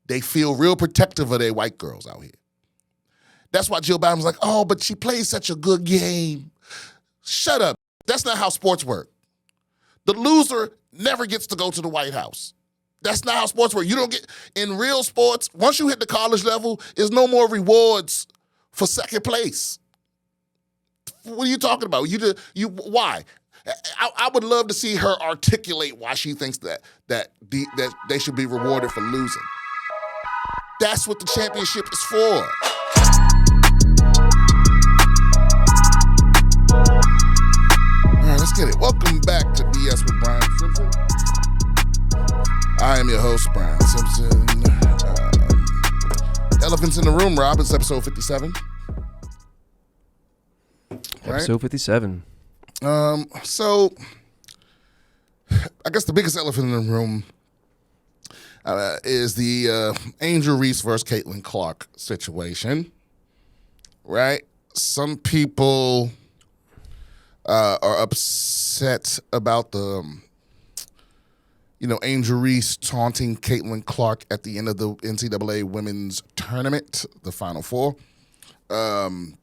they feel real protective of their white girls out here. That's why Jill Biden was like, oh, but she plays such a good game. Shut up. That's not how sports work. The loser never gets to go to the White House. That's not how sports work. You don't get, in real sports, once you hit the college level, there's no more rewards for second place. What are you talking about? Why? I would love to see her articulate why she thinks that they should be rewarded for losing. That's what the championship is for. All right, let's get it. Welcome back to BS with Brian Simpson. I am your host, Brian Simpson. Elephants in the Room, Rob. It's episode 57. Episode 57. So, I guess the biggest elephant in the room is the Angel Reese versus Caitlin Clark situation, right? Some people are upset about the, Angel Reese taunting Caitlin Clark at the end of the NCAA women's tournament, the Final Four. And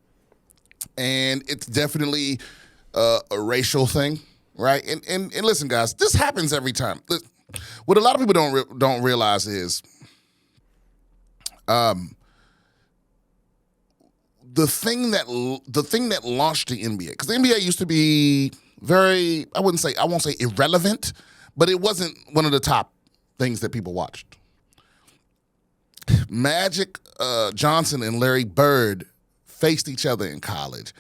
it's definitely a racial thing, right? And listen, guys, this happens every time. What a lot of people don't realize is the thing that launched the NBA, because the NBA used to be very, I won't say irrelevant, but it wasn't one of the top things that people watched. Magic Johnson and Larry Bird faced each other in college,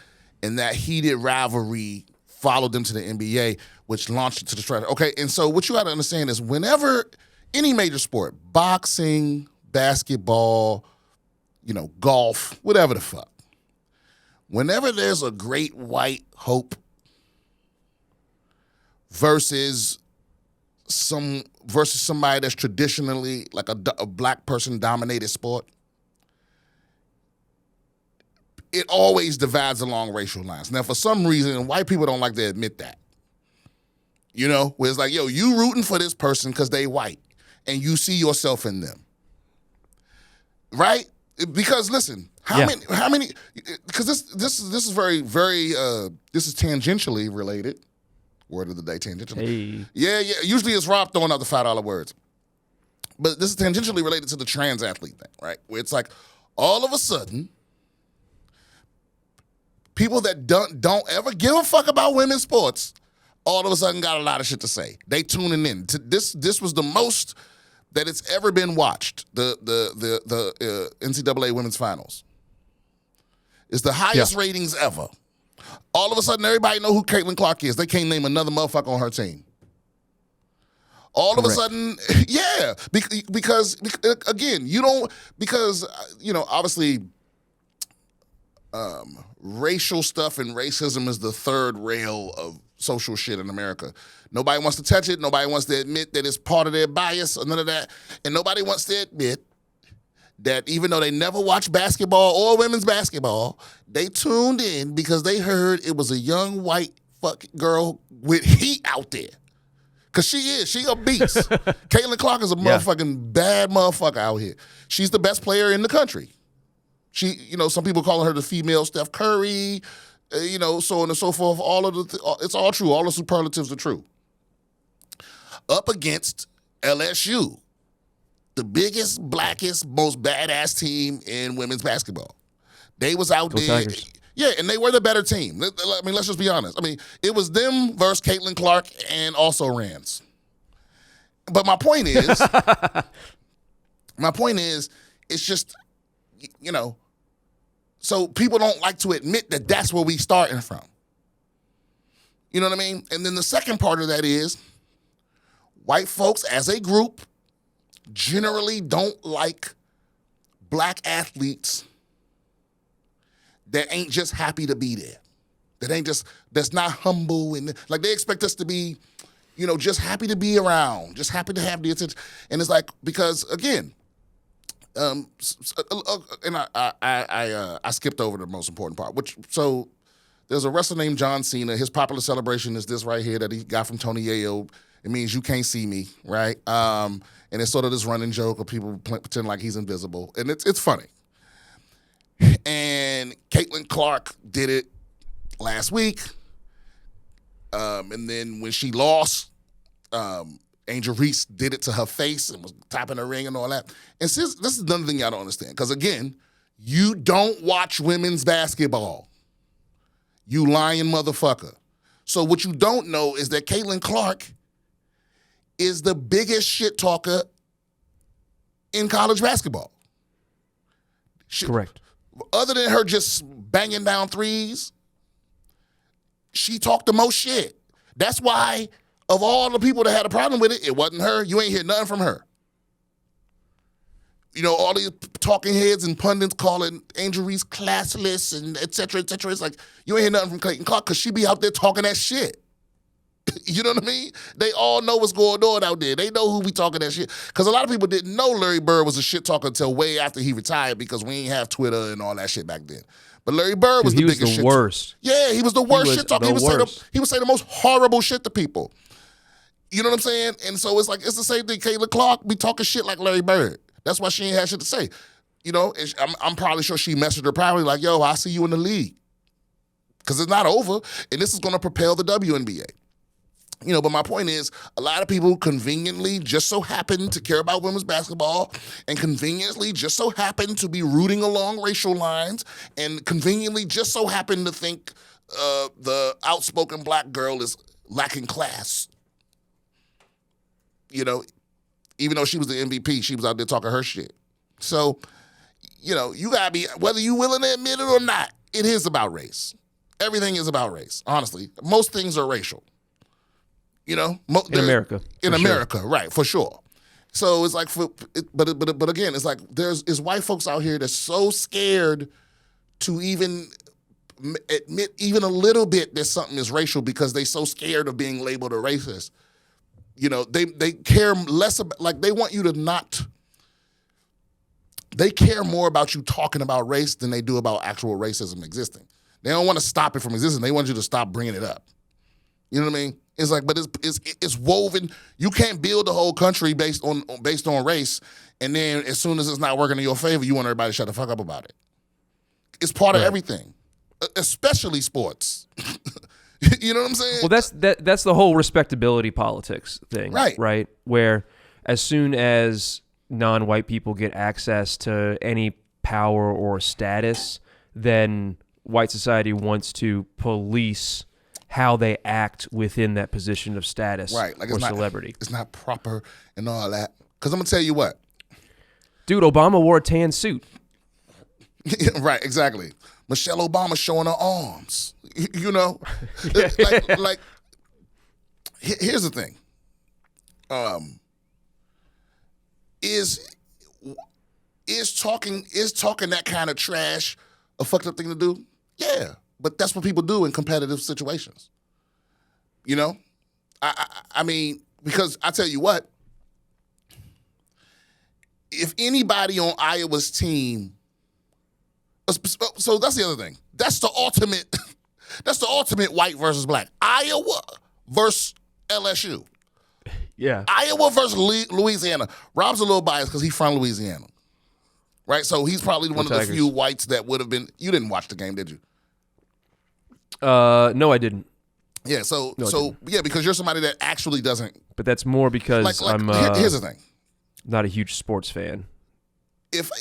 and that heated rivalry followed them to the NBA, which launched it to the strata. Okay, and so what you got to understand is whenever any major sport, boxing, basketball, golf, whatever the fuck, whenever there's a great white hope versus somebody that's traditionally like a black person dominated sport, it always divides along racial lines. Now, for some reason, white people don't like to admit that. Where it's like, yo, you rooting for this person because they white, and you see yourself in them, right? Because listen, how many? Because this is very, very. This is tangentially related. Word of the day, tangentially. Hey. Yeah. Usually it's Rob throwing out the $5 words, but this is tangentially related to the trans athlete thing, right? Where it's like, all of a sudden, people that don't ever give a fuck about women's sports, all of a sudden got a lot of shit to say. They tuning in. This was the most that it's ever been watched. The NCAA women's finals. It's the highest ratings ever. All of a sudden, everybody know who Caitlin Clark is. They can't name another motherfucker on her team. All of a sudden, yeah, because again, obviously, racial stuff and racism is the third rail of social shit in America. Nobody wants to touch it. Nobody wants to admit that it's part of their bias or none of that. And nobody wants to admit that even though they never watched basketball or women's basketball, they tuned in because they heard it was a young white fucking girl with heat out there. Because she a beast. Caitlin Clark is a motherfucking bad motherfucker out here. She's the best player in the country. She, some people calling her the female Steph Curry, so on and so forth. It's all true. All the superlatives are true. Up against LSU, the biggest, blackest, most badass team in women's basketball. They was out there. Tigers. Yeah, and they were the better team. I mean, let's just be honest. I mean, it was them versus Caitlin Clark and also Rands. But my point is, it's just, so people don't like to admit that that's where we starting from. You know what I mean? And then the second part of that is white folks as a group generally don't like black athletes that ain't just happy to be there. That's not humble. And like they expect us to be, just happy to be around, just happy to have the attention. And it's like, because again, and I skipped over the most important part. There's a wrestler named John Cena. His popular celebration is this right here that he got from Tony Yayo, It means you can't see me, right? And it's sort of this running joke of people pretend like he's invisible, and it's funny. And Caitlin Clark did it last week, and then when she lost, Angel Reese did it to her face and was tapping her ring and all that. And this is another thing y'all don't understand, because again, you don't watch women's basketball. You lying motherfucker. So what you don't know is that Caitlin Clark is the biggest shit talker in college basketball. Correct. Other than her just banging down threes, she talked the most shit. That's why, of all the people that had a problem with it, it wasn't her. You ain't hear nothing from her. You know, all these talking heads and pundits calling Angel Reese classless and et cetera, et cetera. It's like, you ain't hear nothing from Caitlin Clark because she be out there talking that shit. You know what I mean? They all know what's going on out there. They know who be talking that shit. Because a lot of people didn't know Larry Bird was a shit talker until way after he retired, because we ain't have Twitter and all that shit back then. But Larry Bird was the biggest shit. He was the worst. Yeah, he was the worst shit talker. He would say the most horrible shit to people. You know what I'm saying? And so it's like, it's the same thing. Caitlin Clark be talking shit like Larry Bird. That's why she ain't had shit to say. You know, I'm probably sure she messaged her probably like, yo, I'll see you in the league. Because it's not over, and this is going to propel the WNBA. You know, but my point is, a lot of people conveniently just so happen to care about women's basketball, and conveniently just so happen to be rooting along racial lines, and conveniently just so happen to think the outspoken black girl is lacking class. You know, even though she was the MVP, she was out there talking her shit. So, you know, you gotta be, whether you willing to admit it or not, it is about race. Everything is about race, honestly. Most things are racial. You know, in America. In America, sure. Right, for sure. So it's like, but again, it's like there's white folks out here that's so scared to even admit even a little bit that something is racial, because they so scared of being labeled a racist. You know, they care less about, like, they want you to not. They care more about you talking about race than they do about actual racism existing. They don't want to stop it from existing. They want you to stop bringing it up. You know what I mean? It's like, but it's woven. You can't build a whole country based on race, and then as soon as it's not working in your favor, you want everybody to shut the fuck up about it. It's part of everything, especially sports. You know what I'm saying? Well, that's the whole respectability politics thing, right? Where as soon as non-white people get access to any power or status, then white society wants to police how they act within that position of status, like or celebrity. It's not proper and all that. Because I'm going to tell you what. Dude, Obama wore a tan suit. Right, exactly. Michelle Obama showing her arms. You know? like, here's the thing. Is talking that kind of trash a fucked up thing to do? Yeah. But that's what people do in competitive situations. You know? I mean, because I tell you what, if anybody on Iowa's team, so that's the other thing. That's the ultimate white versus black. Iowa versus LSU. Yeah. Iowa versus Louisiana. Rob's a little biased because he's from Louisiana. Right? So he's probably one of the few whites that would have been, you didn't watch the game, did you? No, I didn't. Yeah, yeah, because you're somebody that actually doesn't. But that's more because I'm. Here's the thing. Not a huge sports fan. If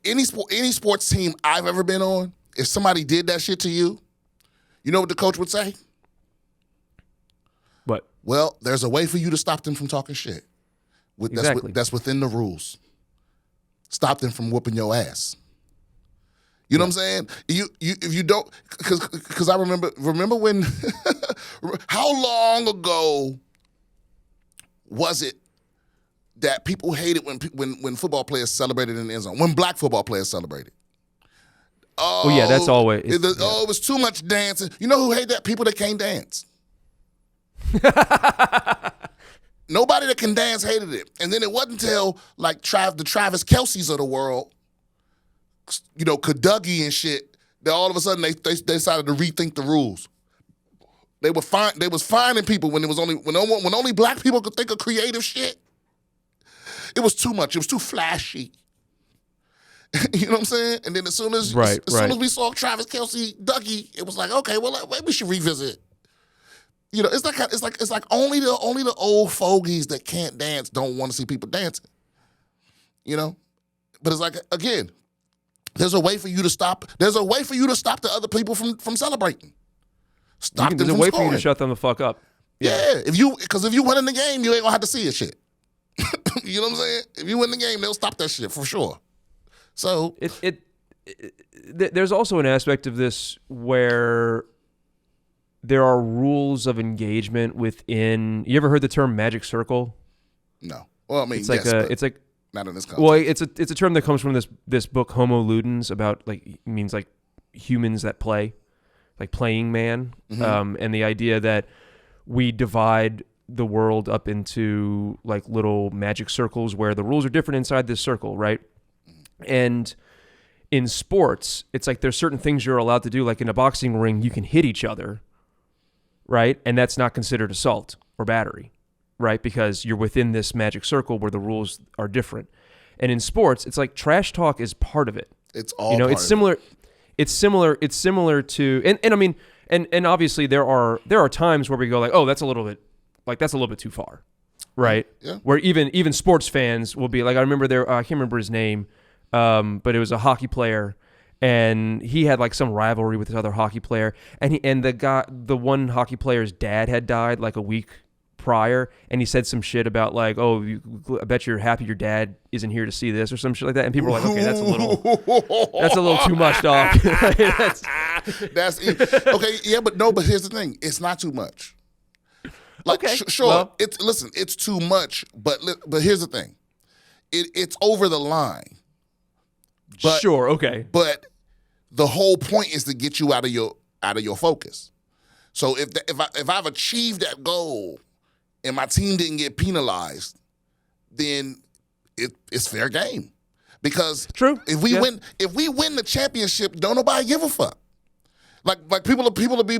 any sports team I've ever been on, if somebody did that shit to you, you know what the coach would say? What? Well, there's a way for you to stop them from talking shit. Exactly. That's within the rules. Stop them from whooping your ass. You know what I'm saying? If you don't, because I remember when, how long ago was it that people hated when football players celebrated in the end zone, when black football players celebrated? Oh yeah, that's always. It was too much dancing. You know who hate that? People that can't dance. Nobody that can dance hated it. And then it wasn't until like the Travis Kelce's of the world, you know, Dougie and shit, that all of a sudden they decided to rethink the rules. They was finding people when only black people could think of creative shit. It was too much. It was too flashy. You know what I'm saying? And then as soon as we saw Travis Kelce, Dougie, it was like, okay, well, maybe we should revisit. You know, it's like only the old fogies that can't dance don't want to see people dancing. You know, but it's like, again, there's a way for you to stop. There's a way for you to stop the other people from celebrating. Stop them from scoring. There's a way for you to shut them the fuck up. Yeah, if you win in the game, you ain't gonna have to see it shit. You know what I'm saying? If you win the game, they'll stop that shit for sure. So there's also an aspect of this where there are rules of engagement within. You ever heard the term magic circle? No. Well, I mean, it's like not in this context. Well, it's a term that comes from this book Homo Ludens, about means like humans that play, like playing man, and the idea that we divide the world up into like little magic circles where the rules are different inside this circle, right? And in sports, it's like there's certain things you're allowed to do. Like in a boxing ring, you can hit each other, right? And that's not considered assault or battery, right? Because you're within this magic circle where the rules are different. And in sports, it's like trash talk is part of it. It's all it's similar. It's similar to, and I mean, and obviously there are times where we go like, oh, that's a little bit too far, right? Yeah. Where even sports fans will be like, I remember I can't remember his name, but it was a hockey player, and he had like some rivalry with this other hockey player, and the one hockey player's dad had died like a week prior, and he said some shit about like, oh, I bet you're happy your dad isn't here to see this or some shit like that, and people were like, okay, that's a little too much, dog. That's okay, yeah, but here's the thing, it's not too much. Like, okay. Sure, well, it's too much, but here's the thing, it's over the line. But, sure, okay. But the whole point is to get you out of your focus. So if I've achieved that goal and my team didn't get penalized, then it's fair game. Because true. If we win the championship, don't nobody give a fuck. Like people will be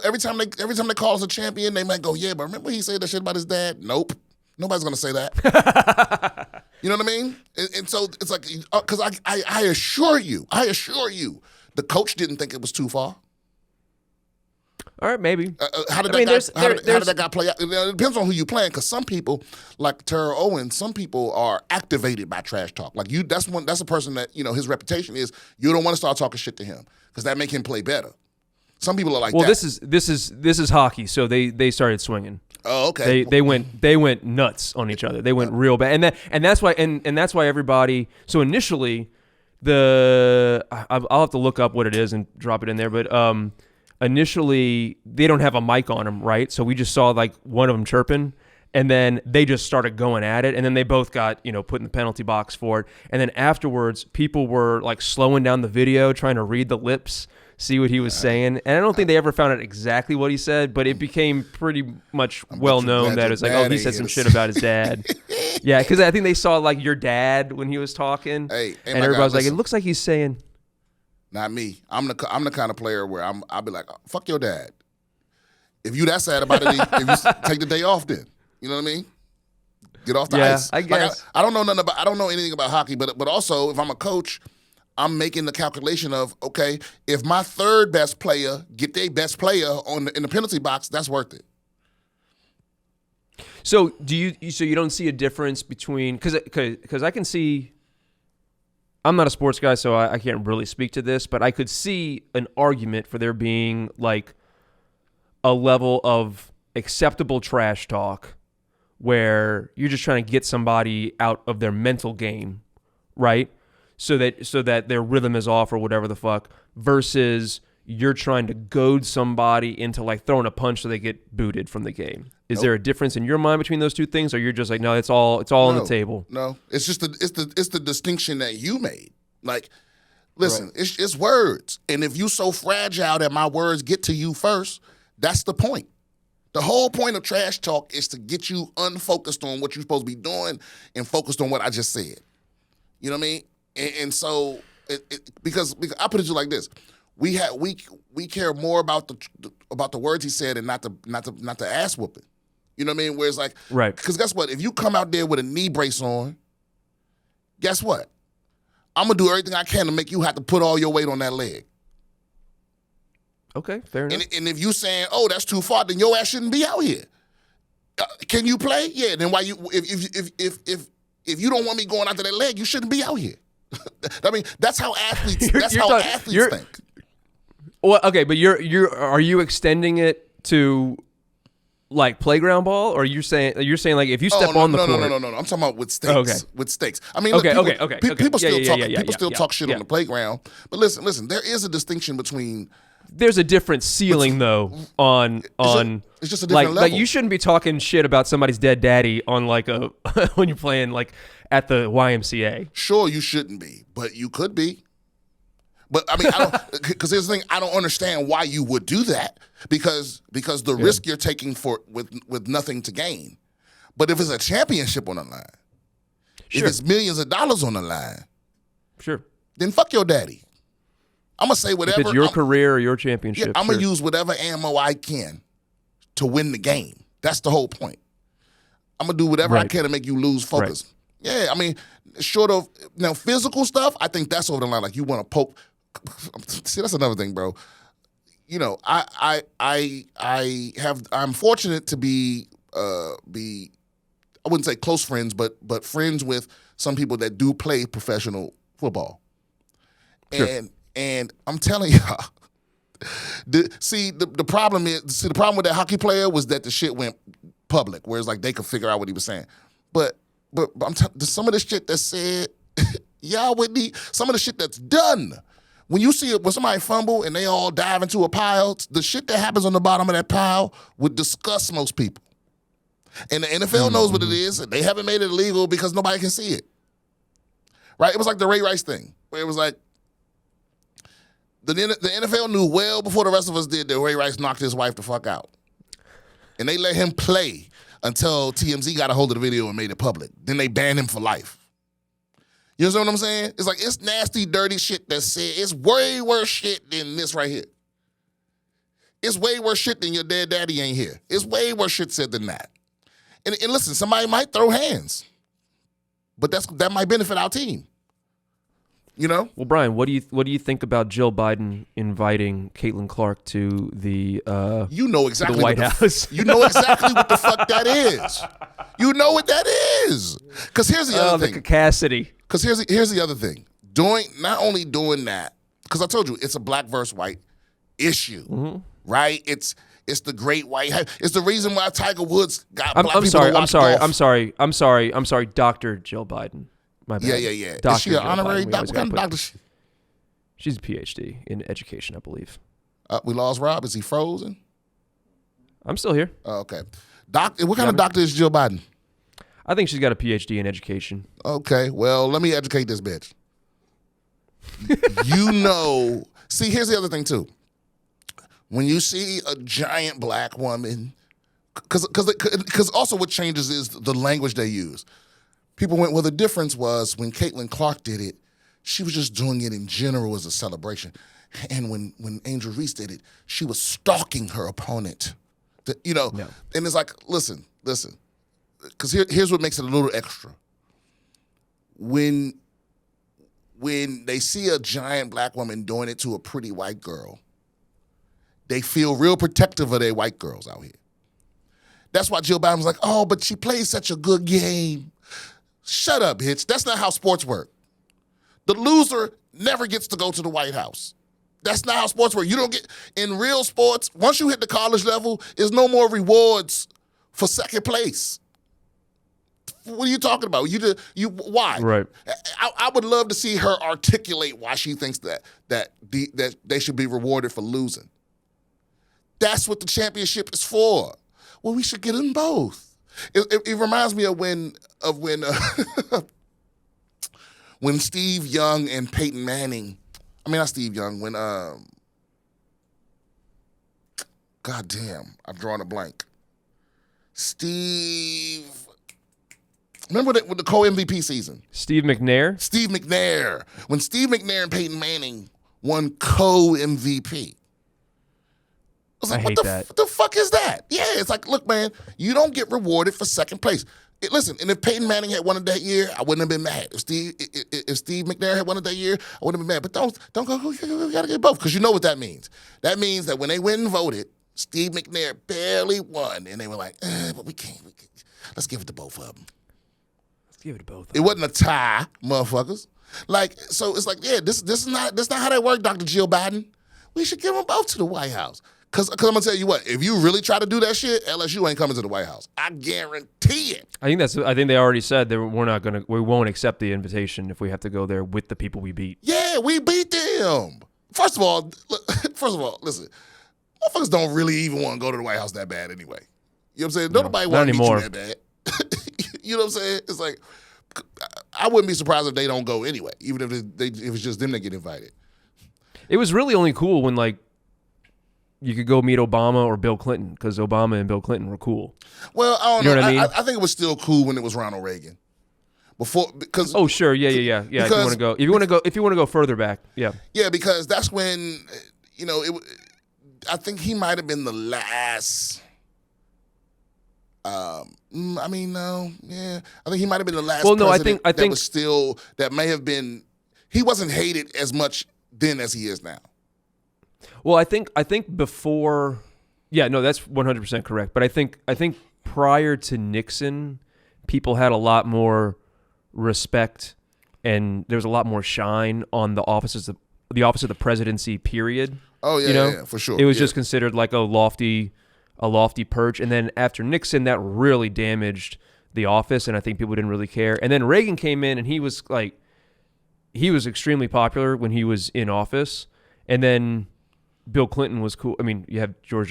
every time they call us a champion, they might go, yeah, but remember he said that shit about his dad? Nope. Nobody's gonna say that. You know what I mean? And so it's like, because I assure you, the coach didn't think it was too far. All right, maybe. How did that guy play out? It depends on who you playing, because some people, like Terrell Owens, some people are activated by trash talk. Like you, that's a person that, you know, his reputation is you don't want to start talking shit to him because that make him play better. Some people are like that. Well, this is hockey, so they started swinging. Oh, okay. They went nuts on each other. They went real bad, and that's why everybody. So initially, I'll have to look up what it is and drop it in there, but initially they don't have a mic on them, right? So we just saw like one of them chirping, and then they just started going at it, and then they both got, you know, put in the penalty box for it, and then afterwards people were like slowing down the video, trying to read the lips, see what he was saying, and I don't think they ever found out exactly what he said, but it became pretty much well known that it was like, oh, he said some shit about his dad. Yeah, because I think they saw like your dad when he was talking, and everybody was like, it looks like he's saying. Not me. I'm the kind of player where I'll be like, fuck your dad. If you that sad about it, if you take the day off, then you know what I mean. Get off the ice. I guess. Like I don't know anything about hockey, but also if I'm a coach, I'm making the calculation of, okay, if my third best player get their best player in the penalty box, that's worth it. So you don't see a difference between, because I can see. I'm not a sports guy, so I can't really speak to this, but I could see an argument for there being like a level of acceptable trash talk where you're just trying to get somebody out of their mental game, right? So that their rhythm is off or whatever the fuck, versus you're trying to goad somebody into like throwing a punch so they get booted from the game. Is there a difference in your mind between those two things, or you're just like, no, it's all on the table? No, it's just the distinction that you made. Like, listen, right. It's words, and if you so fragile that my words get to you first, that's the point. The whole point of trash talk is to get you unfocused on what you're supposed to be doing and focused on what I just said. You know what I mean? And so, because I put it to you like this: we care more about the words he said and not the ass whooping. You know what I mean? Where it's like, right? Because guess what? If you come out there with a knee brace on, guess what? I'm gonna do everything I can to make you have to put all your weight on that leg. Okay, fair enough. And if you saying, "Oh, that's too far," then your ass shouldn't be out here. Can you play? Yeah. Then why you? If you don't want me going after that leg, you shouldn't be out here. I mean, that's how athletes. Athletes think. Well, okay, but are you extending it to like playground ball, or you're saying like if you step on the court? No. I'm talking about with stakes. Oh, okay. With stakes. I mean, okay. People still talk talk shit on the playground. But listen. There is a distinction between. There's a different ceiling though on it's just a different level. Like you shouldn't be talking shit about somebody's dead daddy on like a when you're playing like at the YMCA. Sure, you shouldn't be, but you could be. But I mean, I don't, because here's the thing: I don't understand why you would do that because the risk you're taking with nothing to gain. But if it's a championship on the line, if it's millions of dollars on the line, then fuck your daddy. I'm gonna say whatever. If it's your career or your championship, I'm gonna use whatever ammo I can to win the game. That's the whole point. I'm gonna do whatever I can to make you lose focus. Right. Yeah, I mean, short of physical stuff, I think that's over the line. Like you want to poke. See, that's another thing, bro. You know, I'm fortunate to be I wouldn't say close friends, but friends with some people that do play professional football. Sure. And I'm telling y'all, the problem with that hockey player was that the shit went public, whereas like they could figure out what he was saying. But some of the shit that's said, y'all would need some of the shit that's done. When you see when somebody fumble and they all dive into a pile, the shit that happens on the bottom of that pile would disgust most people. And the NFL knows what it is, and they haven't made it illegal because nobody can see it. Right? It was like the Ray Rice thing, where it was like, the NFL knew well before the rest of us did that Ray Rice knocked his wife the fuck out. And they let him play until TMZ got a hold of the video and made it public. Then they banned him for life. You know what I'm saying? It's like, it's nasty, dirty shit that's said. It's way worse shit than this right here. It's way worse shit than your dead daddy ain't here. It's way worse shit said than that. And listen, somebody might throw hands. But that might benefit our team. You know? Well, Brian, what do you think about Jill Biden inviting Caitlin Clark to the exactly the White House? You know exactly what the fuck that is. You know what that is. Because here's the other thing. The cacity. Because here's the other thing. Not only doing that, because I told you it's a black versus white issue, right? It's the great white. It's the reason why Tiger Woods got black people to watch golf. I'm sorry, Dr. Jill Biden. My bad. Yeah. Dr. Is she an honorary doctor? What kind of doctor? She's a PhD in education, I believe. We lost Rob. Is he frozen? I'm still here. Oh, okay. What kind of doctor is Jill Biden? I think she's got a PhD in education. Okay. Well, let me educate this bitch. See, here's the other thing, too. When you see a giant black woman, because also what changes is the language they use. People went, well, the difference was when Caitlin Clark did it, she was just doing it in general as a celebration. And when Angel Reese did it, she was stalking her opponent. No. And it's like, listen, because here's what makes it a little extra. When they see a giant black woman doing it to a pretty white girl, they feel real protective of their white girls out here. That's why Jill Biden was like, oh, but she plays such a good game. Shut up, bitch. That's not how sports work. The loser never gets to go to the White House. That's not how sports work. You don't get, in real sports, once you hit the college level, there's no more rewards for second place. What are you talking about? Why? Right. I would love to see her articulate why she thinks that they should be rewarded for losing. That's what the championship is for. Well, we should get them both. It reminds me of when when Steve Young and Peyton Manning. I mean, not Steve Young. When goddamn, I've drawn a blank. Steve. Remember with the co-MVP season? Steve McNair? Steve McNair. When Steve McNair and Peyton Manning won co-MVP. I was like, hate that. What the fuck is that? Yeah, it's like, look, man, you don't get rewarded for second place. Listen, and if Peyton Manning had won it that year, I wouldn't have been mad. If Steve McNair had won it that year, I wouldn't have been mad. But don't go. You gotta get both, because you know what that means. That means that when they went and voted, Steve McNair barely won, and they were like, but we can't. Let's give it to both of them. Give it to both. It wasn't a tie, motherfuckers. Like, so it's like, yeah, this is not how that worked, Dr. Jill Biden. We should give them both to the White House. Cause I'm gonna tell you what, if you really try to do that shit, LSU ain't coming to the White House. I guarantee it. I think they already said that we won't accept the invitation if we have to go there with the people we beat. Yeah, we beat them. First of all, listen, motherfuckers don't really even want to go to the White House that bad anyway. You know what I'm saying? Nobody want to meet you that bad. You know what I'm saying? It's like, I wouldn't be surprised if they don't go anyway, even if if it's just them that get invited. It was really only cool when, like, you could go meet Obama or Bill Clinton, because Obama and Bill Clinton were cool. Well, I don't know. What I mean? I think it was still cool when it was Ronald Reagan. Because oh sure, yeah. Because, if you want to go further back, yeah. Yeah, because that's when, I think he might have been the last. I think he might have been the last. Well, no, president I think that was still, that may have been. He wasn't hated as much then as he is now. Well, I think before, yeah, no, that's 100% correct. But I think prior to Nixon, people had a lot more respect, and there was a lot more shine on the office of the presidency. Period. Oh yeah, yeah, for sure. It was just considered like a lofty perch, and then after Nixon, that really damaged the office, and I think people didn't really care. And then Reagan came in, and he was extremely popular when he was in office, and then Bill Clinton was cool. I mean, you have George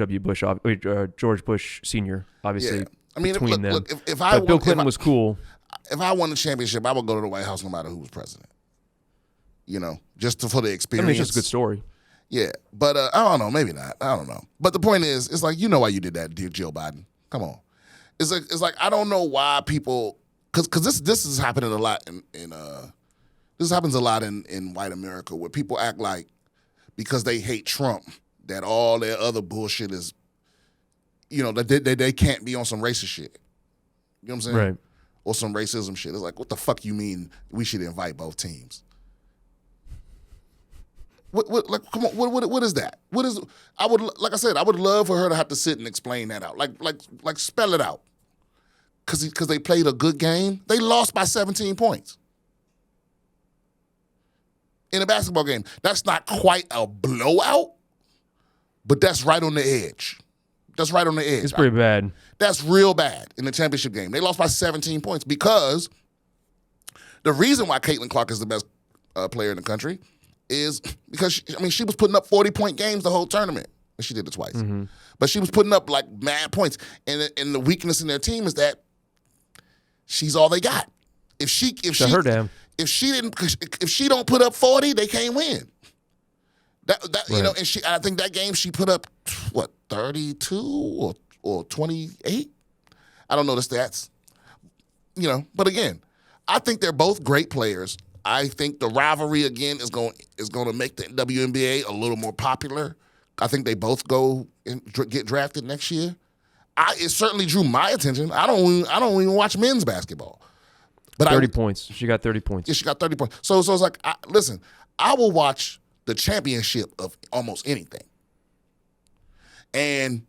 Bush Sr., obviously. Yeah. I mean, between them. Look, Bill Clinton was cool. If I won the championship, I would go to the White House no matter who was president. Just for the experience. I mean, it's just a good story. Yeah, but I don't know. Maybe not. I don't know. But the point is, it's like, you know why you did that, dear Jill Biden. Come on. It's like I don't know why people, because this is happening a lot this happens a lot in white America, where people act like, because they hate Trump, that all their other bullshit is, that they can't be on some racist shit. You know what I'm saying? Right. Or some racism shit. It's like, what the fuck you mean we should invite both teams? Come on, what is that? I would love for her to have to sit and explain that out. Like spell it out. Because they played a good game. They lost by 17 points. In a basketball game. That's not quite a blowout, but that's right on the edge. That's right on the edge. It's pretty bad. That's real bad in the championship game. They lost by 17 points because the reason why Caitlin Clark is the best player in the country is because, she was putting up 40-point games the whole tournament. She did it twice. Mm-hmm. But she was putting up, like, mad points. And the weakness in their team is that she's all they got. If she don't put up 40, they can't win. Right. And I think that game she put up 32 or 28. I don't know the stats. But again, I think they're both great players. I think the rivalry again is going to make the WNBA a little more popular. I think they both go and get drafted next year. It certainly drew my attention. I don't even watch men's basketball. But 30 points. She got 30 points. Yeah, she got 30 points. So it's like, listen, I will watch the championship of almost anything. And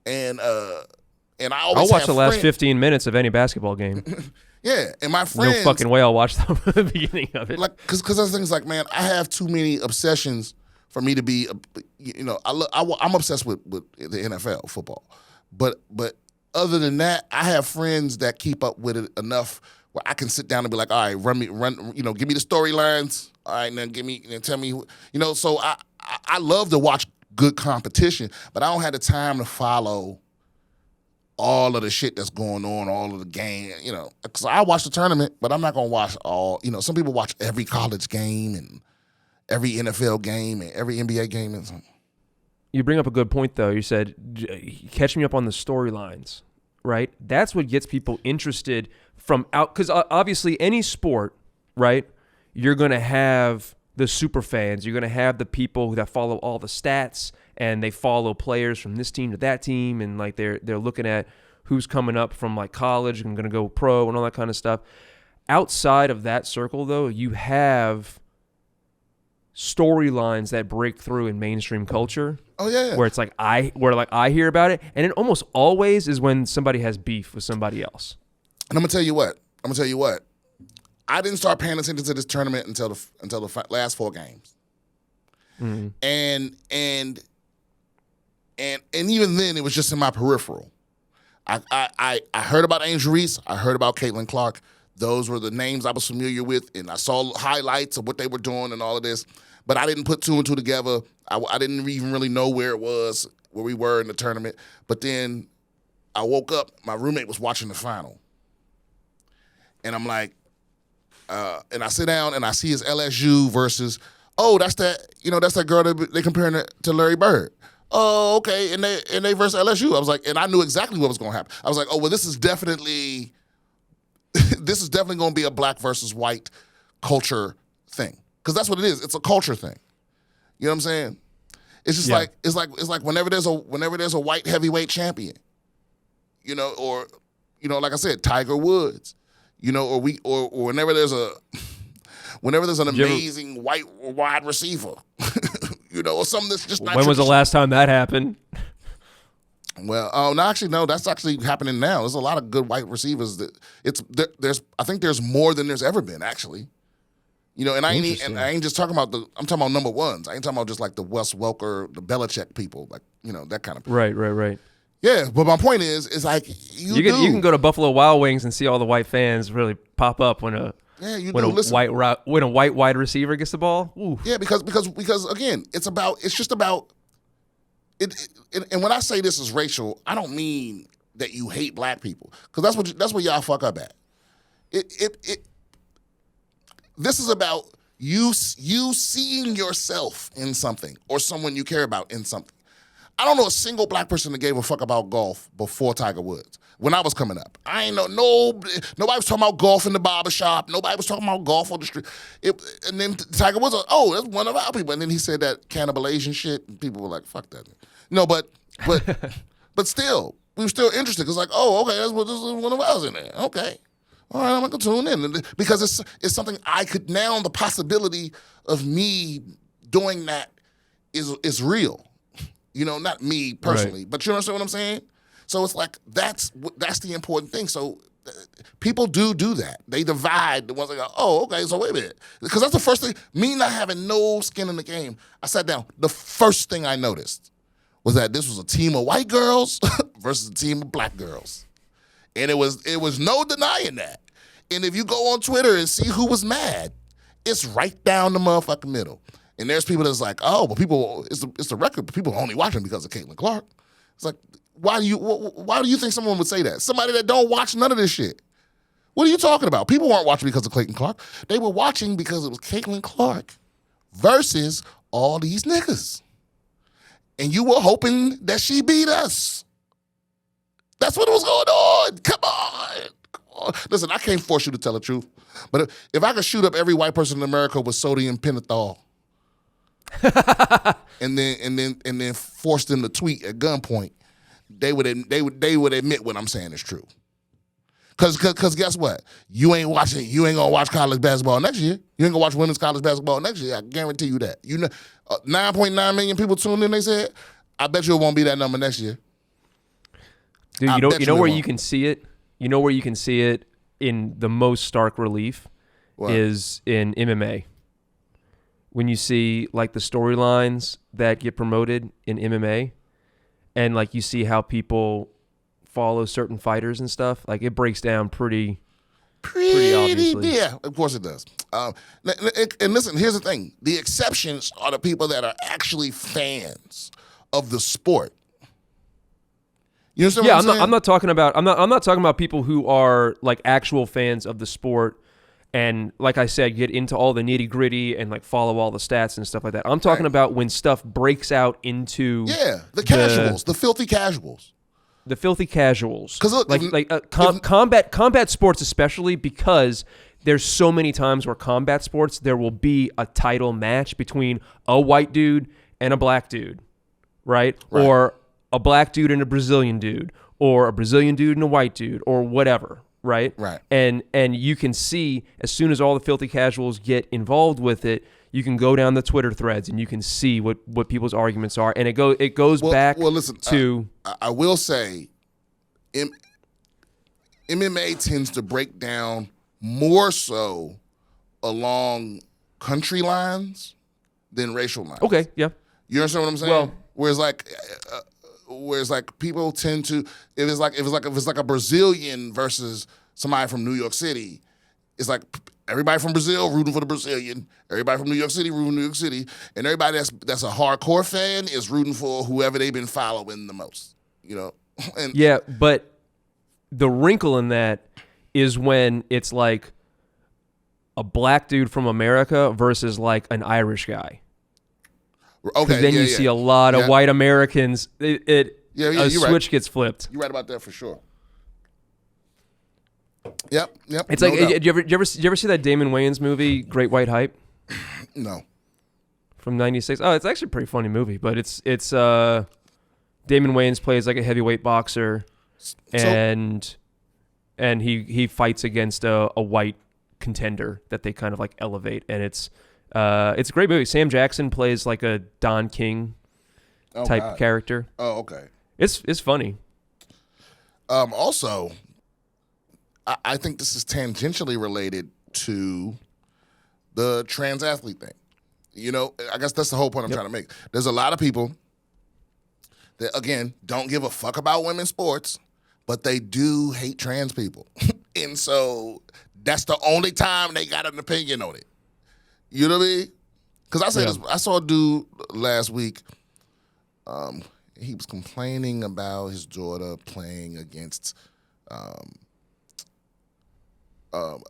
I always I'll watch the last 15 minutes of any basketball game. Yeah, and my friends, no fucking way I'll watch the beginning of it. Like, because there's things like, man, I have too many obsessions for me to be, I'm obsessed with the NFL football, but other than that, I have friends that keep up with it enough where I can sit down and be like, all right, give me the storylines. All right, and then tell me, So I love to watch good competition, but I don't have the time to follow all of the shit that's going on, all of the game, because I watch the tournament, but I'm not going to watch all, some people watch every college game and every NFL game and every NBA game. And something. You bring up a good point, though. You said, catch me up on the storylines, right? That's what gets people interested from out, because obviously any sport, right, you're going to have the super fans. You're going to have the people that follow all the stats and they follow players from this team to that team, and like they're looking at who's coming up from like college and going to go pro and all that kind of stuff. Outside of that circle, though, you have storylines that break through in mainstream culture. Oh yeah. Where it's like I hear about it, and it almost always is when somebody has beef with somebody else. And I'm gonna tell you what. I didn't start paying attention to this tournament until the last 4 games. Mm-hmm. And even then, it was just in my peripheral. I heard about Angel Reese. I heard about Caitlin Clark. Those were the names I was familiar with, and I saw highlights of what they were doing and all of this. But I didn't put 2 and 2 together. I didn't even really know where we were in the tournament. But then I woke up. My roommate was watching the final. And I'm like, and I sit down and I see his LSU versus, that's that girl that they comparing it to Larry Bird. Oh, okay, and they versus LSU. I was like, and I knew exactly what was going to happen. I was like, this is definitely going to be a black versus white culture thing, because that's what it is. It's a culture thing. You know what I'm saying? It's just like it's like whenever there's a white heavyweight champion, or like I said, Tiger Woods, or whenever there's an amazing white wide receiver, or something that's just not. When was the last time that happened? Well, no, that's actually happening now. There's a lot of good white receivers. I think there's more than there's ever been, actually. And I ain't just talking about I'm talking about number ones. I ain't talking about just like the Wes Welker, the Belichick people, like, that kind of. Right. Yeah, but my point is like you can go to Buffalo Wild Wings and see all the white fans really pop up when a white wide receiver gets the ball. Ooh. Yeah, because again, it's just about it. And when I say this is racial, I don't mean that you hate black people, because that's what y'all fuck up at. This is about you seeing yourself in something, or someone you care about in something. I don't know a single black person that gave a fuck about golf before Tiger Woods. When I was coming up, I ain't know nobody was talking about golf in the barbershop. Nobody was talking about golf on the street. And then Tiger Woods was like, that's one of our people. And then he said that cannibal Asian shit, and people were like, fuck that. But still, we were still interested, because like, okay, this is one of ours in there. Okay. All right, I'm going to tune in. Because it's something I could now, the possibility of me doing that is real. Not me personally, right. But you understand what I'm saying? So it's like, that's the important thing. So people do that. They divide the ones that go, okay, so wait a minute. Because that's the first thing, me not having no skin in the game. I sat down. The first thing I noticed was that this was a team of white girls versus a team of black girls. And it was no denying that. And if you go on Twitter and see who was mad, it's right down the motherfucking middle. And there's people that's like, but people, it's the record, but people are only watching because of Caitlin Clark. It's like, why do you think someone would say that? Somebody that don't watch none of this shit. What are you talking about? People weren't watching because of Caitlin Clark. They were watching because it was Caitlin Clark versus all these niggas. And you were hoping that she beat us. That's what was going on. Come on. Listen, I can't force you to tell the truth. But if I could shoot up every white person in America with sodium pentothal, and then force them to tweet at gunpoint, they would admit what I'm saying is true. Cause guess what? You ain't gonna watch college basketball next year. You ain't gonna watch women's college basketball next year. I guarantee you that. 9.9 million people tuned in. They said, I bet you it won't be that number next year. Dude, you know where you can see it. You know where you can see it in the most stark relief is in MMA. When you see like the storylines that get promoted in MMA, and like you see how people follow certain fighters and stuff, like it breaks down pretty obviously. Yeah, of course it does. And listen, here's the thing: the exceptions are the people that are actually fans of the sport. You understand what I'm saying? I'm not talking about people who are like actual fans of the sport. And like I said, get into all the nitty gritty and like follow all the stats and stuff like that. I'm talking about when stuff breaks out into the casuals, the filthy casuals. The filthy casuals. Because combat sports especially, because there's so many times where combat sports, there will be a title match between a white dude and a black dude, right? Or a black dude and a Brazilian dude, or a Brazilian dude and a white dude, or whatever, right? Right. And you can see, as soon as all the filthy casuals get involved with it, you can go down the Twitter threads and you can see what people's arguments are, and it goes back to. I will say, MMA tends to break down more so along country lines than racial lines. Okay, yeah. You understand what I'm saying? Well, whereas people tend to, if it's like a Brazilian versus somebody from New York City, it's like everybody from Brazil rooting for the Brazilian, everybody from New York City rooting for New York City, and everybody that's a hardcore fan is rooting for whoever they've been following the most. You know? And yeah, but the wrinkle in that is when it's like a black dude from America versus like an Irish guy. Okay, then you see a lot of white Americans. A switch gets flipped. You're right about that for sure. Yep. It's like, did you ever see that Damon Wayans movie, Great White Hype? No. From '96. Oh, it's actually a pretty funny movie, but it's Damon Wayans plays like a heavyweight boxer, and he fights against a white contender that they kind of like elevate, and it's a great movie. Sam Jackson plays like a Don King type character. Oh, okay. It's funny. Also, I think this is tangentially related to the trans athlete thing. You know, I guess that's the whole point I'm trying to make. There's a lot of people that, again, don't give a fuck about women's sports, but they do hate trans people. And so that's the only time they got an opinion on it. You know what I mean? Because I saw a dude last week. He was complaining about his daughter playing against a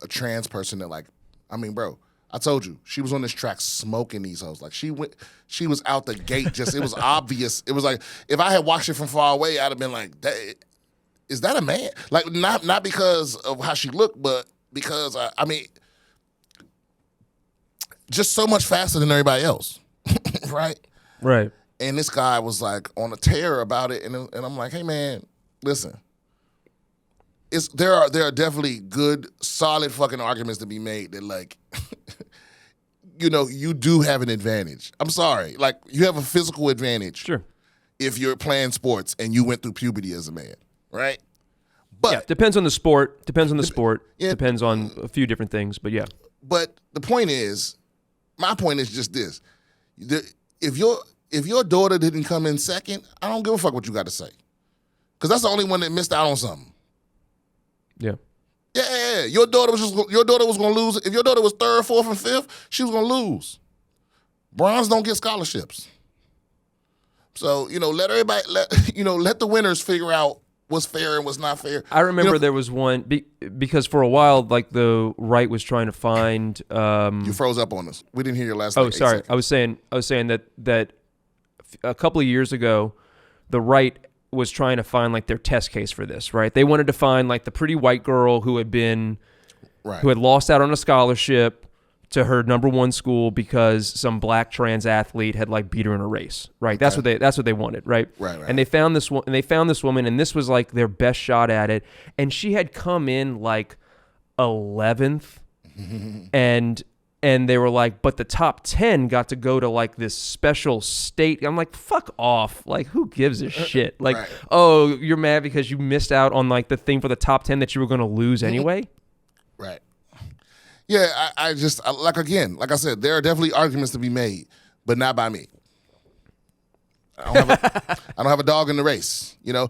trans person that, like, I mean, bro, I told you, she was on this track smoking these hoes. Like, she was out the gate, just, it was obvious. It was like, if I had watched it from far away, I'd have been like, is that a man? Like, not because of how she looked, but because, I mean, just so much faster than everybody else, right? Right. And this guy was like on a tear about it, and I'm like, hey man, listen, there are definitely good, solid fucking arguments to be made that, like, you know, you do have an advantage. I'm sorry, like, you have a physical advantage. Sure. If you're playing sports and you went through puberty as a man, right? But depends on the sport. Depends on a few different things, but yeah. But the point is, my point is just this: if your daughter didn't come in second, I don't give a fuck what you got to say, because that's the only one that missed out on something. Yeah. Yeah. Your daughter was gonna lose. If your daughter was third, fourth, and fifth, she was gonna lose. Bronze don't get scholarships. So, you know, let the winners figure out what's fair and what's not fair. I remember there was one because for a while, like, the right was trying to find. You froze up on us. We didn't hear your last. Oh, sorry. I was saying that a couple of years ago, the right was trying to find, like, their test case for this. Right? They wanted to find, like, the pretty white girl who had lost out on a scholarship to her number one school because some black trans athlete had, like, beat her in a race, right? That's what they wanted, right? Right. And they found this woman, and this was like their best shot at it, and she had come in like 11th, and they were like, but the top 10 got to go to, like, this special state. I'm like, fuck off, like, who gives a shit? Like, oh, you're mad because you missed out on, like, the thing for the top 10 that you were going to lose anyway? Right. Yeah, I like I said, there are definitely arguments to be made, but not by me. I don't have a dog in the race, you know,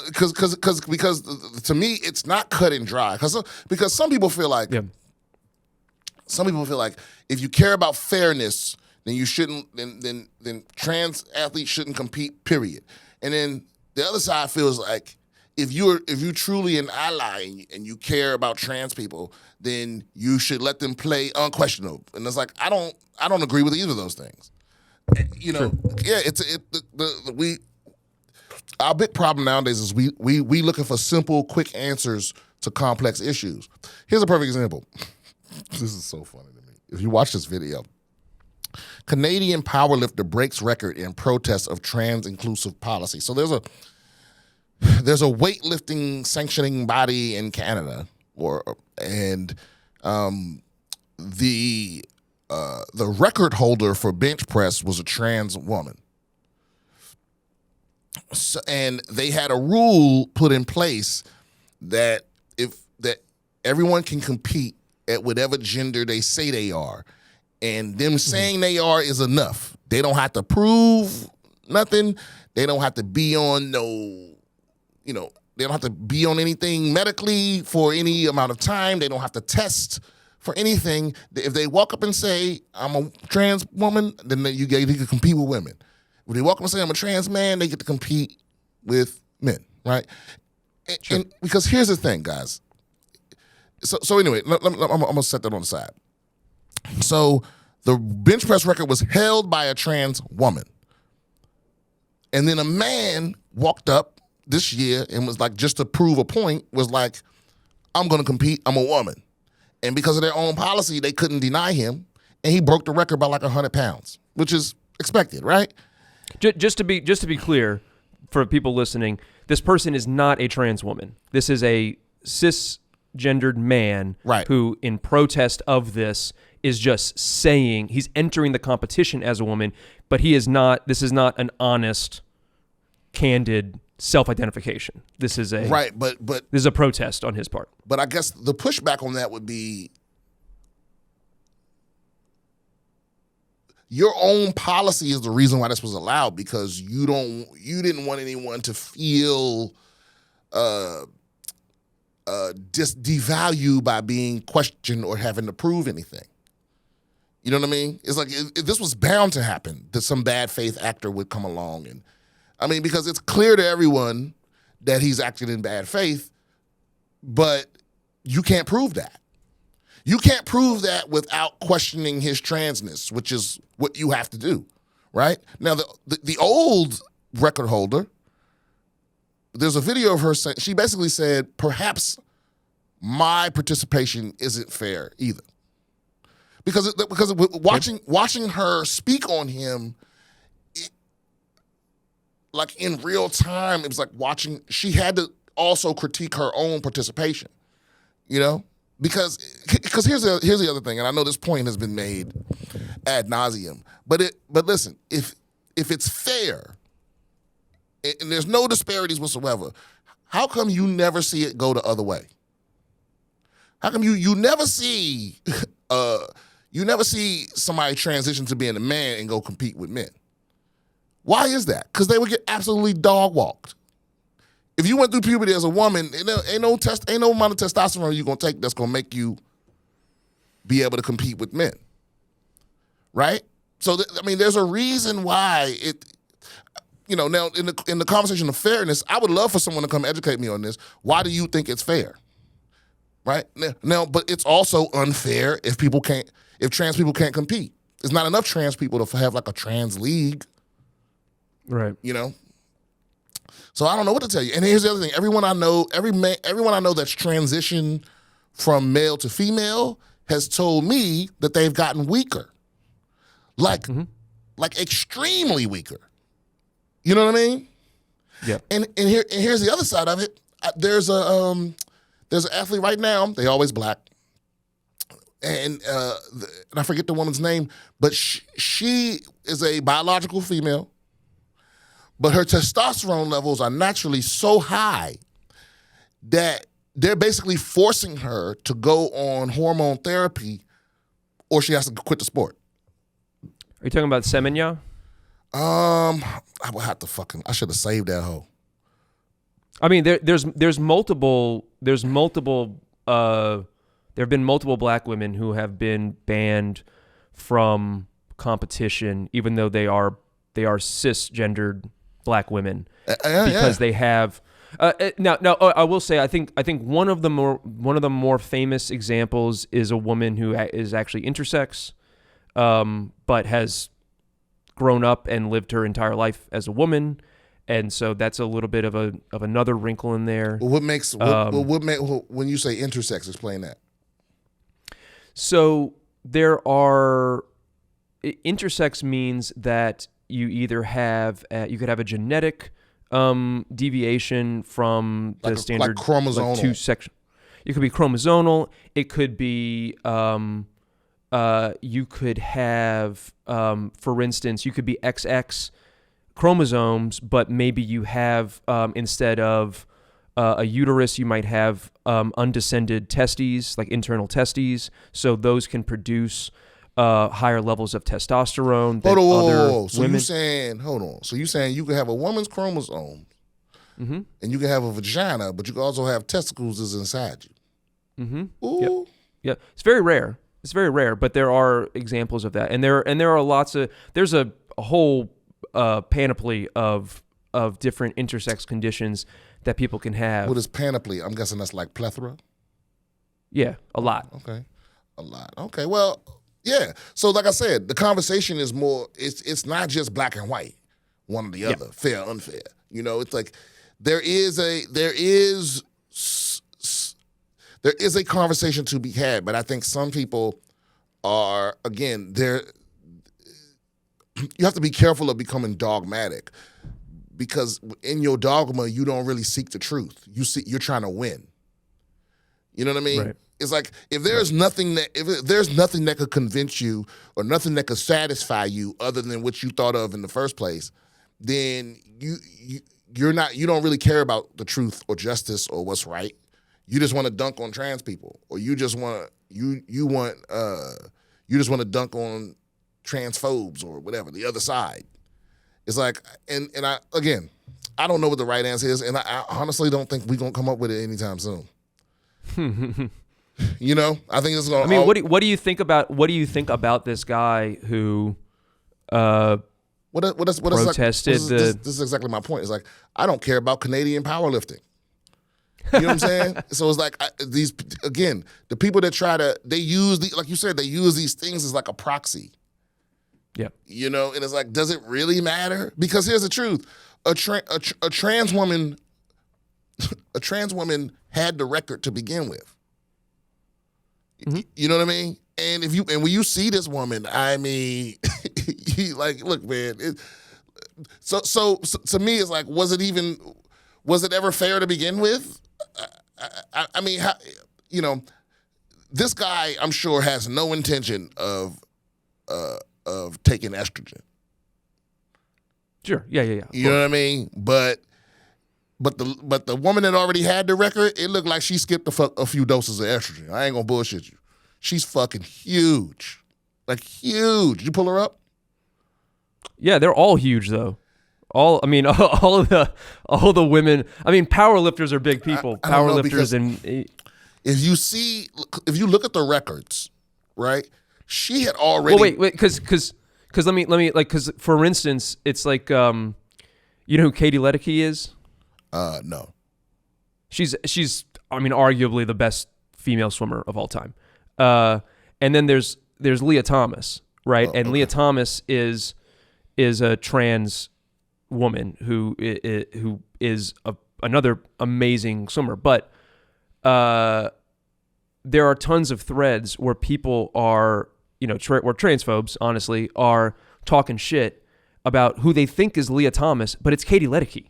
because to me it's not cut and dry. Because some people feel like if you care about fairness, then you shouldn't. Then trans athletes shouldn't compete. Period. And then the other side feels like if you're truly an ally and you care about trans people, then you should let them play unquestionable. And it's like, I don't agree with either of those things. You know, our big problem nowadays is we looking for simple, quick answers to complex issues. Here's a perfect example. This is so funny to me. If you watch this video, Canadian powerlifter breaks record in protest of trans-inclusive policy. So there's a weightlifting sanctioning body in Canada, and the record holder for bench press was a trans woman. So, and they had a rule put in place that everyone can compete at whatever gender they say they are, and them saying they are is enough. They don't have to prove nothing. They don't have to be on they don't have to be on anything medically for any amount of time. They don't have to test for anything. If they walk up and say, I'm a trans woman, then they can compete with women. If they walk up and say, I'm a trans man, they get to compete with men, right? Sure. And because here's the thing, guys. So anyway, I'm going to set that on the side. So the bench press record was held by a trans woman. And then a man walked up this year and was like, just to prove a point, was like, I'm going to compete. I'm a woman. And because of their own policy, they couldn't deny him. And he broke the record by like 100 pounds, which is expected, right? Just to be clear for people listening, this person is not a trans woman. This is a cisgendered man, right, who, in protest of this, is just saying he's entering the competition as a woman, but he is not. This is not an honest, candid self-identification. This is a right, but this is a protest on his part. But I guess the pushback on that would be, your own policy is the reason why this was allowed, because you didn't want anyone to feel devalued by being questioned or having to prove anything. You know what I mean? It's like this was bound to happen, that some bad faith actor would come along, and I mean, because it's clear to everyone that he's acting in bad faith, but you can't prove that. You can't prove that without questioning his transness, which is what you have to do, right? Now, the old record holder, there's a video of her saying, she basically said, perhaps my participation isn't fair either. Because watching her speak on him, like in real time, it was like she had to also critique her own participation, you know? Because here's the other thing, and I know this point has been made ad nauseum, but listen, if it's fair and there's no disparities whatsoever, how come you never see it go the other way? How come you never see somebody transition to being a man and go compete with men? Why is that? Because they would get absolutely dog walked. If you went through puberty as a woman, ain't no amount of testosterone you're gonna take that's gonna make you be able to compete with men, right? So there's a reason why it. Now in the conversation of fairness, I would love for someone to come educate me on this. Why do you think it's fair, right? Now, but it's also unfair if trans people can't compete. There's not enough trans people to have like a trans league, right? So I don't know what to tell you. And here's the other thing: everyone I know that's transitioned from male to female has told me that they've gotten weaker, like extremely weaker. You know what I mean? Yeah. And here's the other side of it. There's an athlete right now. They always black, and I forget the woman's name, but she is a biological female. But her testosterone levels are naturally so high that they're basically forcing her to go on hormone therapy, or she has to quit the sport. Are you talking about Semenya? I would have to I should have saved that hoe. I mean, there's multiple there have been multiple black women who have been banned from competition, even though they are cisgendered black women, because they have. Now, I will say, I think one of the more famous examples is a woman who is actually intersex, but has grown up and lived her entire life as a woman, and so that's a little bit of another wrinkle in there. Well, when you say intersex, explain that. So there are intersex means that you either have you could have a genetic deviation from the standard like chromosomal. Like two section. It could be chromosomal. It could be you could have for instance, you could be XX chromosomes, but maybe you have instead of a uterus, you might have undescended testes, like internal testes. So those can produce higher levels of testosterone than other So women. you saying, hold on. So you saying you can have a woman's chromosome, and you can have a vagina, but you can also have testicles that's inside you. Mm-hmm. Ooh. Yep. It's very rare. It's very rare, but there are examples of that, and there are lots of. There's a whole panoply of different intersex conditions that people can have. What is panoply? I'm guessing that's like plethora. Yeah, a lot. Okay, a lot. Okay, well, yeah. So like I said, the conversation is more. It's not just black and white, one or the other, fair, unfair. You know, it's like there is a conversation to be had, but I think some people are, again, you have to be careful of becoming dogmatic, because in your dogma you don't really seek the truth. You're trying to win. You know what I mean? Right. It's like if there's nothing that could convince you or nothing that could satisfy you other than what you thought of in the first place, then you don't really care about the truth or justice or what's right. You just want to dunk on trans people, or you just want to dunk on transphobes or whatever, the other side. It's like, and I don't know what the right answer is, and I honestly don't think we're gonna come up with it anytime soon. You know, I think it's gonna. I mean, what do you think about this guy who protested this is exactly my point. It's like, I don't care about Canadian powerlifting. You know what I'm saying? So it's like the people that they use like you said, they use these things as like a proxy. Yeah. You know, and it's like, does it really matter? Because here's the truth: a trans woman had the record to begin with. Mm-hmm. You know what I mean? And when you see this woman, I mean, like, look, man. So to me, it's like, was it ever fair to begin with? I mean, this guy, I'm sure, has no intention of taking estrogen. Sure. Yeah. You know what I mean? But the woman that already had the record, it looked like she skipped a few doses of estrogen. I ain't gonna bullshit you. She's fucking huge, like huge. You pull her up? Yeah, they're all huge though. All the women. Powerlifters are big people. Powerlifters if you look at the records, right? She had already. Well, wait, because let me because for instance, it's like you know who Katie Ledecky is? No. She's arguably the best female swimmer of all time. And then there's Leah Thomas, right? Oh, and okay. Leah Thomas is a trans woman who is another amazing swimmer, but there are tons of threads where people are, where transphobes, honestly, are talking shit about who they think is Leah Thomas, but it's Katie Ledecky.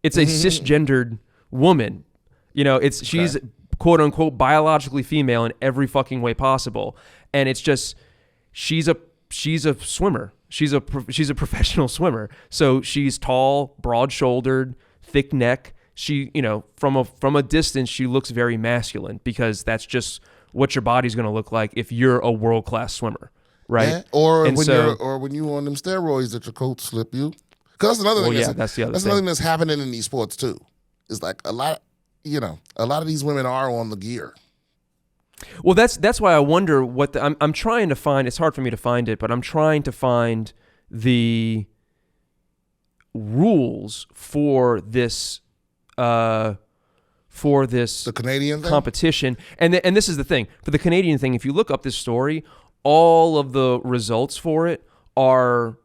It's a cisgendered woman. She's quote unquote biologically female in every fucking way possible, and it's just she's a swimmer. She's a professional swimmer. So she's tall, broad-shouldered, thick neck. She, from a distance, she looks very masculine because that's just what your body's going to look like if you're a world-class swimmer, right? Yeah. Or when you on them steroids that your coach slip you. Because that's another thing. That's the other thing. That's another thing that's happening in these sports too. It's like a lot of these women are on the gear. Well, that's why I wonder what I'm trying to find. It's hard for me to find it, but I'm trying to find the rules for this The Canadian thing? competition. And this is the thing. For the Canadian thing, if you look up this story, all of the results for it are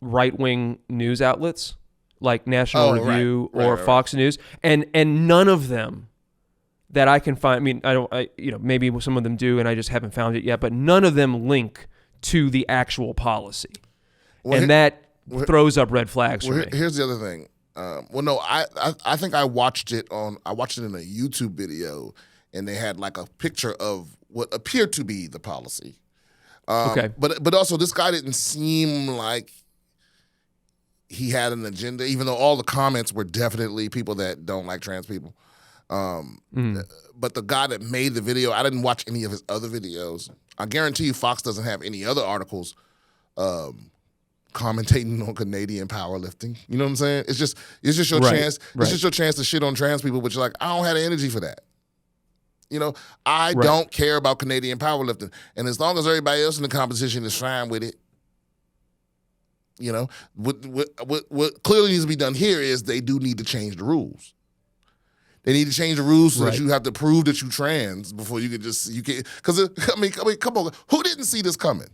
right-wing news outlets like National Review or Fox News, and none of them that I can find. I mean, maybe some of them do, and I just haven't found it yet. But none of them link to the actual policy, that throws up red flags for me. Here's the other thing. No, I think I watched it in a YouTube video, and they had like a picture of what appeared to be the policy. But also this guy didn't seem like he had an agenda, even though all the comments were definitely people that don't like trans people. But the guy that made the video, I didn't watch any of his other videos. I guarantee you Fox doesn't have any other articles commentating on Canadian powerlifting. You know what I'm saying? It's just your chance. It's just your chance to shit on trans people, but you're like, I don't have the energy for that. You know, I don't care about Canadian powerlifting. And as long as everybody else in the competition is fine with it, you know, what clearly needs to be done here is they do need to change the rules. They need to change the rules so that you have to prove that you trans before you can. Because I mean, come on, who didn't see this coming?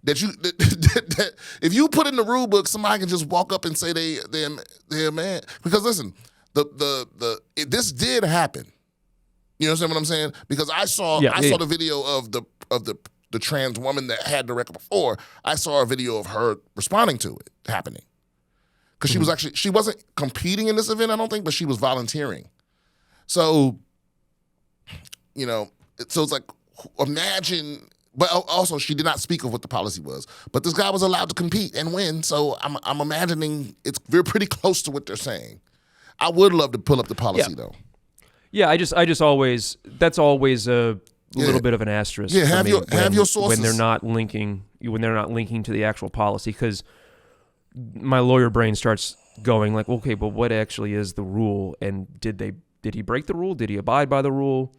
That if you put in the rule book, somebody can just walk up and say they're a man. Because listen, this did happen. You understand what I'm saying? Because I saw the video of the trans woman that had the record before. I saw a video of her responding to it happening. Because she wasn't competing in this event, I don't think, but she was volunteering. So, you know, so it's like, imagine, but also she did not speak of what the policy was. But this guy was allowed to compete and win, so I'm imagining they're pretty close to what they're saying. I would love to pull up the policy though. Yeah, I just always, that's always a little bit of an asterisk. Yeah, have your sources when they're not linking to the actual policy, because my lawyer brain starts going like, okay, but what actually is the rule? And did he break the rule? Did he abide by the rule?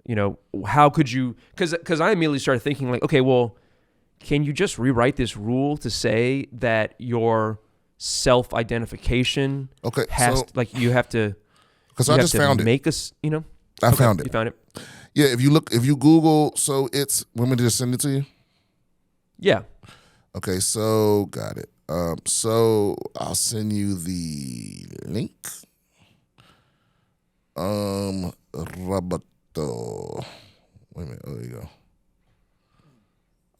You know, how could you? Because I immediately started thinking like, okay, well, can you just rewrite this rule to say that your self-identification you have to? Because I just found it. Make us, you know. I found it. You found it. Yeah, if you Google, so it's. Want me to just send it to you? Yeah. Okay, so got it. So I'll send you the link. Roberto. Wait a minute. Oh, there you go.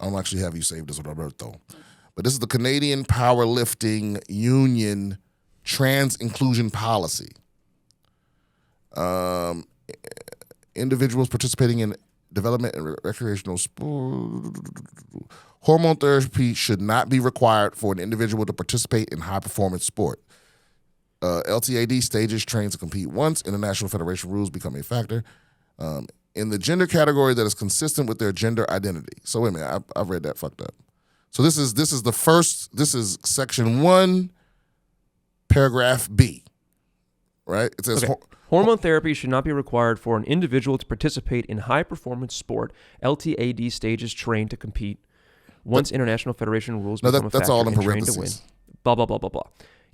I don't actually have you saved as Roberto. But this is the Canadian Powerlifting Union Trans Inclusion Policy. Individuals participating in development and recreational sport. Hormone therapy should not be required for an individual to participate in high-performance sport. LTAD stages trained to compete once. International Federation rules become a factor. In the gender category that is consistent with their gender identity. So wait a minute, I've read that fucked up. So this is section 1, paragraph B, right? It says hormone therapy should not be required for an individual to participate in high-performance sport. LTAD stages trained to compete. Once International Federation rules become a factor, that's all in and trained to win. Blah, blah, blah, blah, blah.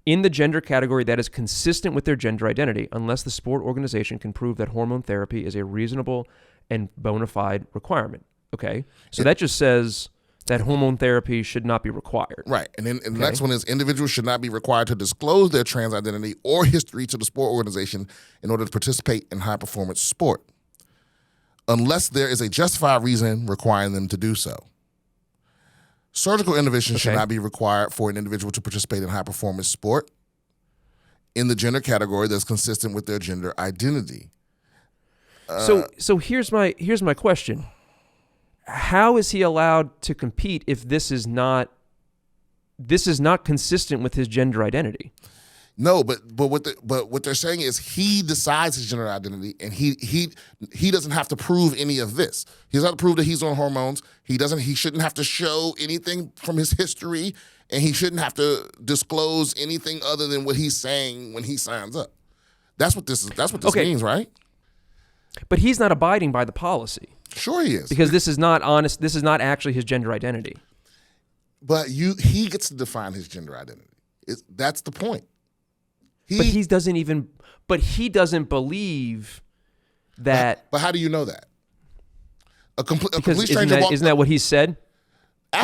In the gender category that is consistent with their gender identity, unless the sport organization can prove that hormone therapy is a reasonable and bona fide requirement. Okay? So that just says that hormone therapy should not be required. Right. And then the next one is individuals should not be required to disclose their trans identity or history to the sport organization in order to participate in high-performance sport, unless there is a justified reason requiring them to do so. Surgical intervention should not be required for an individual to participate in high-performance sport in the gender category that's consistent with their gender identity. So here's my question. How is he allowed to compete if this is not consistent with his gender identity? No, but what they're saying is he decides his gender identity, and he doesn't have to prove any of this. He doesn't have to prove that he's on hormones. He shouldn't have to show anything from his history, and he shouldn't have to disclose anything other than what he's saying when he signs up. That's what this means, right? But he's not abiding by the policy. Sure he is. Because this is not honest. This is not actually his gender identity. But he gets to define his gender identity. That's the point. He doesn't believe that. But how do you know that? A complete stranger isn't that what he said?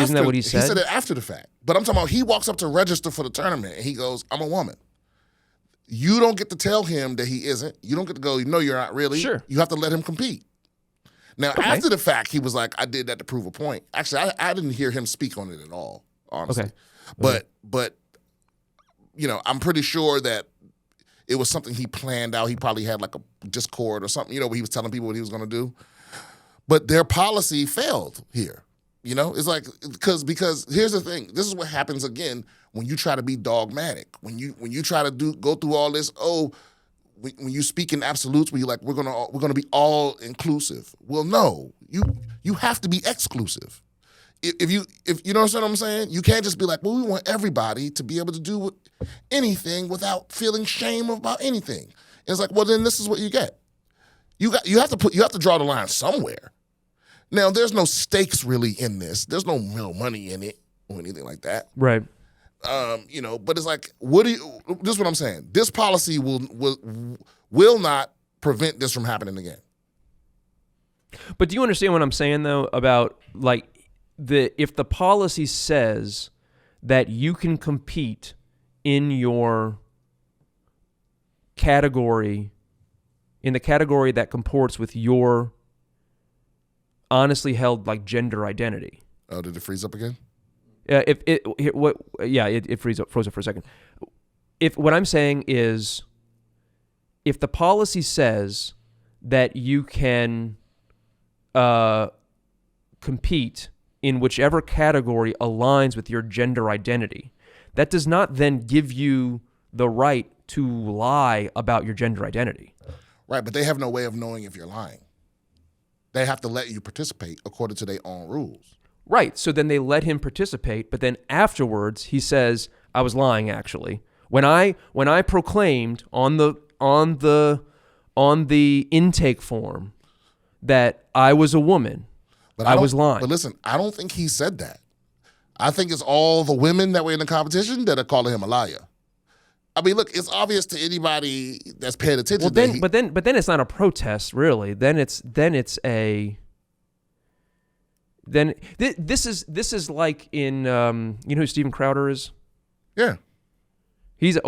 Isn't that what he said? He said it after the fact. But I'm talking about he walks up to register for the tournament and he goes, "I'm a woman." You don't get to tell him that he isn't. You don't get to go, no, you're not really. Sure. You have to let him compete. Now, after the fact, he was like, I did that to prove a point. Actually, I didn't hear him speak on it at all, honestly. Okay. But I'm pretty sure that it was something he planned out. He probably had like a Discord or something, where he was telling people what he was going to do. But their policy failed here. It's like, because here's the thing. This is what happens again when you try to be dogmatic. When you try to go through all this, when you speak in absolutes, where you're like, we're gonna be all inclusive. Well, no, you have to be exclusive. If you know what I'm saying, you can't just be like, well, we want everybody to be able to do anything without feeling shame about anything. And it's like, well, then this is what you get. You have to draw the line somewhere. Now, there's no stakes really in this. There's no real money in it or anything like that. Right. But it's like, this is what I'm saying. This policy will not prevent this from happening again. But do you understand what I'm saying though about like if the policy says that you can compete in your category, in the category that comports with your honestly held like gender identity. Oh, did it freeze up again? It froze up for a second. What I'm saying is, if the policy says that you can compete in whichever category aligns with your gender identity, that does not then give you the right to lie about your gender identity. Right, but they have no way of knowing if you're lying. They have to let you participate according to their own rules. Right. So then they let him participate, but then afterwards he says, "I was lying actually. When I proclaimed on the intake form that I was a woman, but I was lying." But listen, I don't think he said that. I think it's all the women that were in the competition that are calling him a liar. I mean, look, it's obvious to anybody that's paying attention. Well, but then it's not a protest, really. This is like in you know who Steven Crowder is? Yeah. He's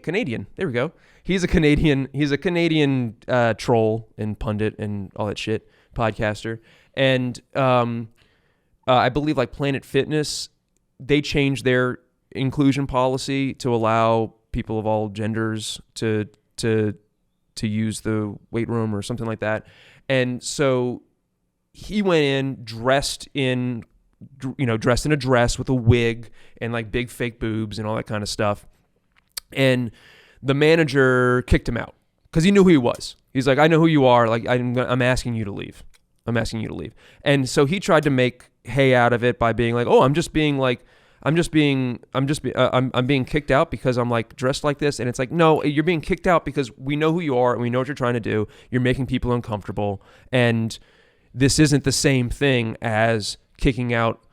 Canadian. There we go. He's a Canadian troll and pundit and all that shit, podcaster. And I believe like Planet Fitness, they changed their inclusion policy to allow people of all genders to use the weight room or something like that. And so he went in dressed in a dress with a wig and like big fake boobs and all that kind of stuff. And the manager kicked him out because he knew who he was. He's like, "I know who you are. Like, I'm asking you to leave. I'm asking you to leave." And so he tried to make hay out of it by being like, "Oh, I'm being kicked out because I'm like dressed like this." And it's like, no, you're being kicked out because we know who you are and we know what you're trying to do. You're making people uncomfortable. And this isn't the same thing as kicking out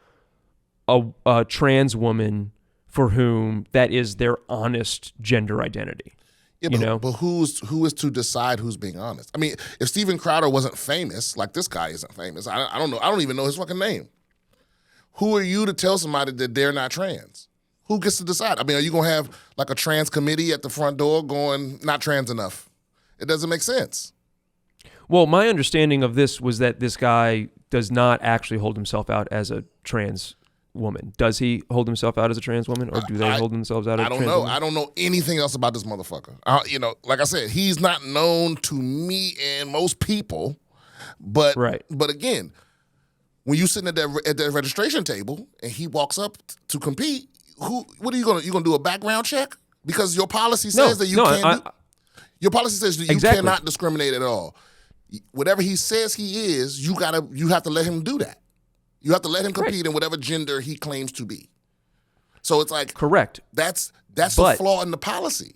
a trans woman for whom that is their honest gender identity. Yeah, but who is to decide who's being honest? I mean, if Steven Crowder wasn't famous, like this guy isn't famous, I don't know. I don't even know his fucking name. Who are you to tell somebody that they're not trans? Who gets to decide? I mean, are you going to have like a trans committee at the front door going, not trans enough? It doesn't make sense. Well, my understanding of this was that this guy does not actually hold himself out as a trans woman. Does he hold himself out as a trans woman, or do they hold themselves out as a trans woman? I don't know anything else about this motherfucker. Like I said, he's not known to me and most people. But right. But again, when you sitting at that registration table and he walks up to compete, what are you gonna do a background check? Because your policy says that you can't. Your policy says that you cannot discriminate at all. Whatever he says he is, you have to let him do that. You have to let him compete in whatever gender he claims to be. So it's like, correct. That's a flaw in the policy.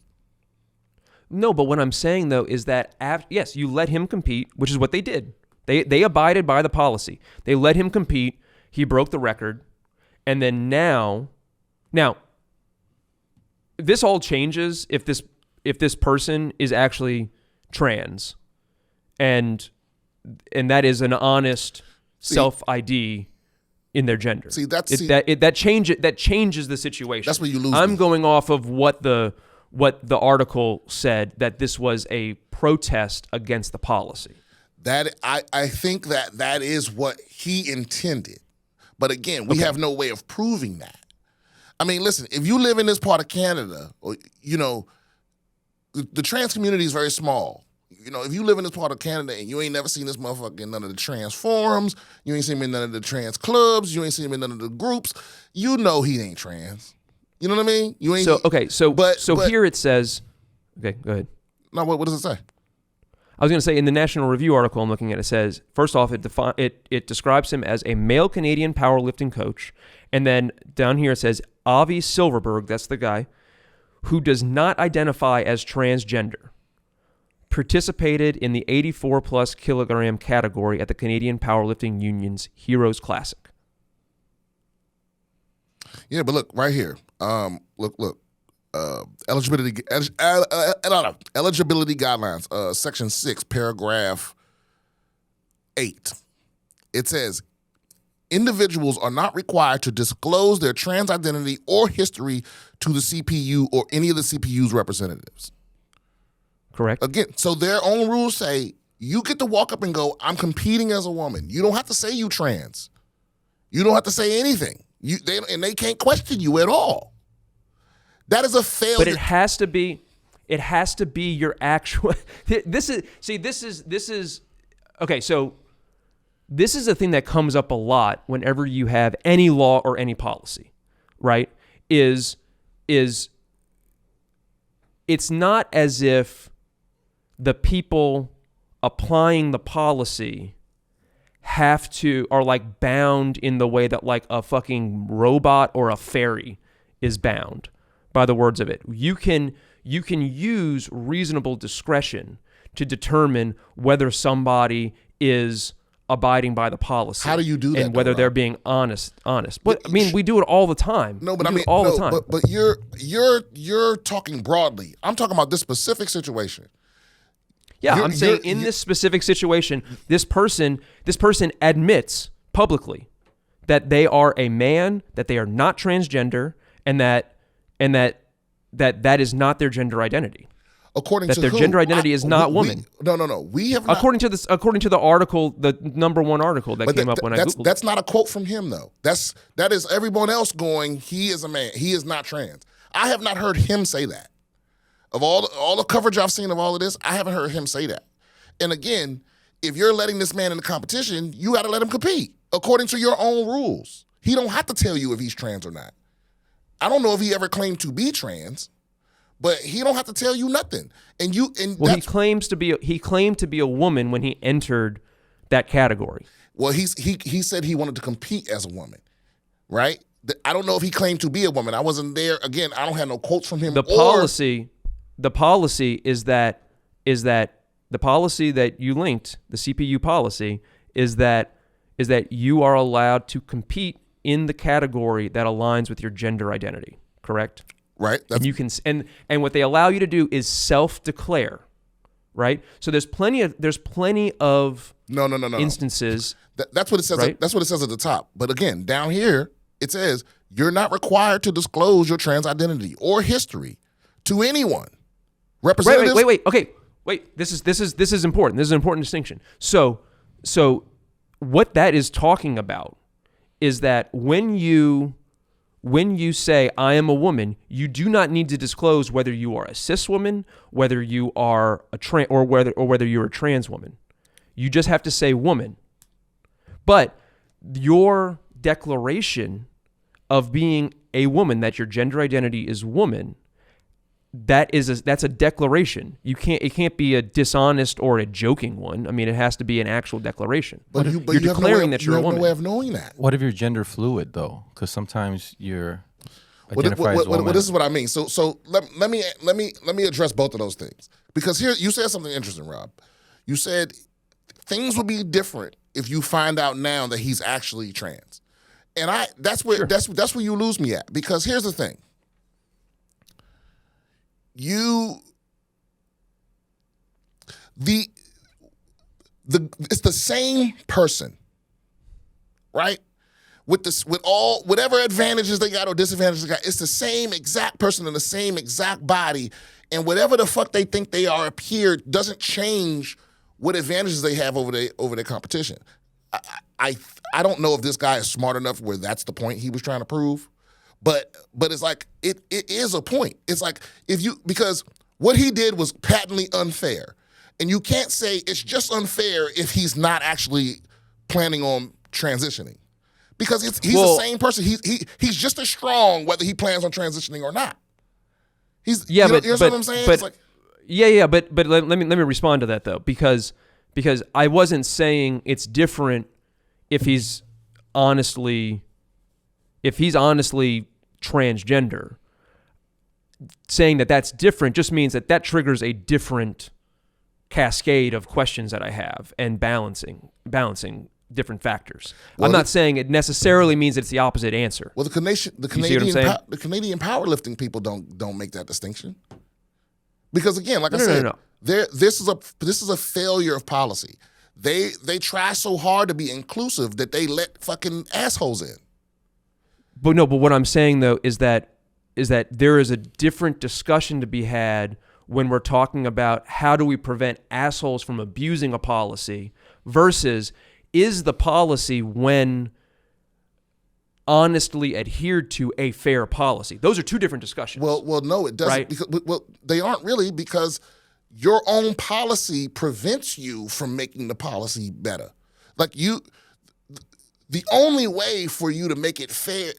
No, but what I'm saying though is that yes, you let him compete, which is what they did. They abided by the policy. They let him compete. He broke the record, and then now, this all changes if this person is actually trans, and that is an honest self-ID in their gender. That changes the situation. That's where you lose. I'm going off of what the what the article said, that this was a protest against the policy. That I think that is what he intended. But again, we have no way of proving that. I mean, listen, if you live in this part of Canada, or, you know, the trans community is very small. You know, if you live in this part of Canada and you ain't never seen this motherfucker in none of the trans forums, you ain't seen him in none of the trans clubs, you ain't seen him in none of the groups, you know he ain't trans. You know what I mean? You ain't. So here it says, okay, go ahead. No, what does it say? I was going to say, in the National Review article I'm looking at, it says, first off, it describes him as a male Canadian powerlifting coach. And then down here it says, Avi Silverberg, that's the guy, who does not identify as transgender, participated in the 84-plus kilogram category at the Canadian Powerlifting Union's Heroes Classic. Yeah, but look, right here. Look. Eligibility guidelines, section 6, paragraph 8. It says, individuals are not required to disclose their trans identity or history to the CPU or any of the CPU's representatives. Correct. Again, so their own rules say you get to walk up and go, I'm competing as a woman. You don't have to say you trans. You don't have to say anything. They can't question you at all. That is a failure. But it has to be your actual. This is okay. So this is a thing that comes up a lot whenever you have any law or any policy, right? Is it's not as if the people applying the policy are like bound in the way that like a fucking robot or a fairy is bound by the words of it. You can use reasonable discretion to determine whether somebody is abiding by the policy. How do you do that? And whether they're being honest. But I mean, we do it all the time. No, but the time. But you're talking broadly. I'm talking about this specific situation. Yeah, I'm saying in this specific situation, this person admits publicly that they are a man, that they are not transgender, and that is not their gender identity. According that to their who? gender identity is not woman. No. We have not, according to the article, the number one article that came up when I Googled. That's not a quote from him though. That is everyone else going, he is a man. He is not trans. I have not heard him say that. Of all the coverage I've seen of all of this, I haven't heard him say that. And again, if you're letting this man in the competition, you got to let him compete according to your own rules. He don't have to tell you if he's trans or not. I don't know if he ever claimed to be trans, but he don't have to tell you nothing. He claimed to be a woman when he entered that category. Well, he said he wanted to compete as a woman, right? I don't know if he claimed to be a woman. I wasn't there. Again, I don't have no quotes from him. The policy is that the policy that you linked, the CPU policy, is that you are allowed to compete in the category that aligns with your gender identity. Correct? Right. And you can and what they allow you to do is self-declare. Right? So there's plenty of no instances. That's what it says. Right? That's what it says at the top. But again, down here it says you're not required to disclose your trans identity or history to anyone. Representatives. Wait. Okay. Wait. This is important. This is an important distinction. So what that is talking about is that when you say I am a woman, you do not need to disclose whether you are a cis woman, whether you are a trans, or whether you're a trans woman. You just have to say woman. But your declaration of being a woman, that your gender identity is woman, that's a declaration. It can't be a dishonest or a joking one. I mean, it has to be an actual declaration. But you're declaring that you're a woman. No way of knowing that. What if you're gender fluid though? Because sometimes you're identified as a woman. Well, this is what I mean. So let me address both of those things, because here you said something interesting, Rob. You said things would be different if you find out now that he's actually trans, and that's where you lose me at, because here's the thing. It's the same person, right? with whatever advantages they got or disadvantages they got, it's the same exact person in the same exact body, and whatever the fuck they think they are up here doesn't change what advantages they have over their competition. I don't know if this guy is smart enough where that's the point he was trying to prove, but it's like it is a point. It's like because what he did was patently unfair, and you can't say it's just unfair if he's not actually planning on transitioning, because he's the same person. He's just as strong whether he plans on transitioning or not. Here's what I'm saying. But, it's like, but let me respond to that though, because I wasn't saying it's different if he's honestly transgender. Saying that that's different just means that triggers a different cascade of questions that I have and balancing different factors. I'm not saying it necessarily means it's the opposite answer. Well, the Canadian powerlifting people don't make that distinction, because again, like I said, this is a failure of policy. They try so hard to be inclusive that they let fucking assholes in. But what I'm saying though is that there is a different discussion to be had when we're talking about how do we prevent assholes from abusing a policy versus is the policy, when honestly adhered to, a fair policy? Those are two different discussions. Well, no, it doesn't. Right? Because, they aren't really, because your own policy prevents you from making the policy better. Like the only way for you to make it fair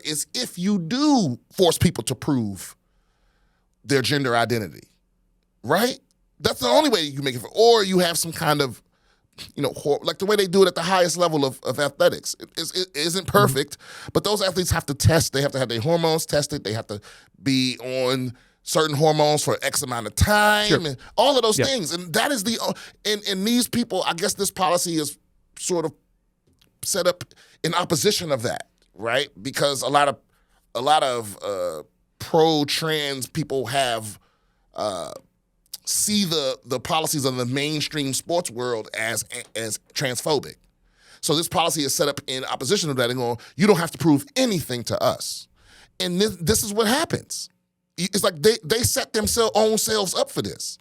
is if you do force people to prove their gender identity, right? That's the only way you can make it fair. Or you have some kind of, like the way they do it at the highest level of athletics. It isn't perfect, but those athletes have to test. They have to have their hormones tested. They have to be on certain hormones for X amount of time, and all of those things. And that is and these people, I guess this policy is sort of set up in opposition of that, right? Because a lot of pro-trans people have see the policies of the mainstream sports world as transphobic. So this policy is set up in opposition of that, and going, you don't have to prove anything to us. And this is what happens. It's like they set own selves up for this.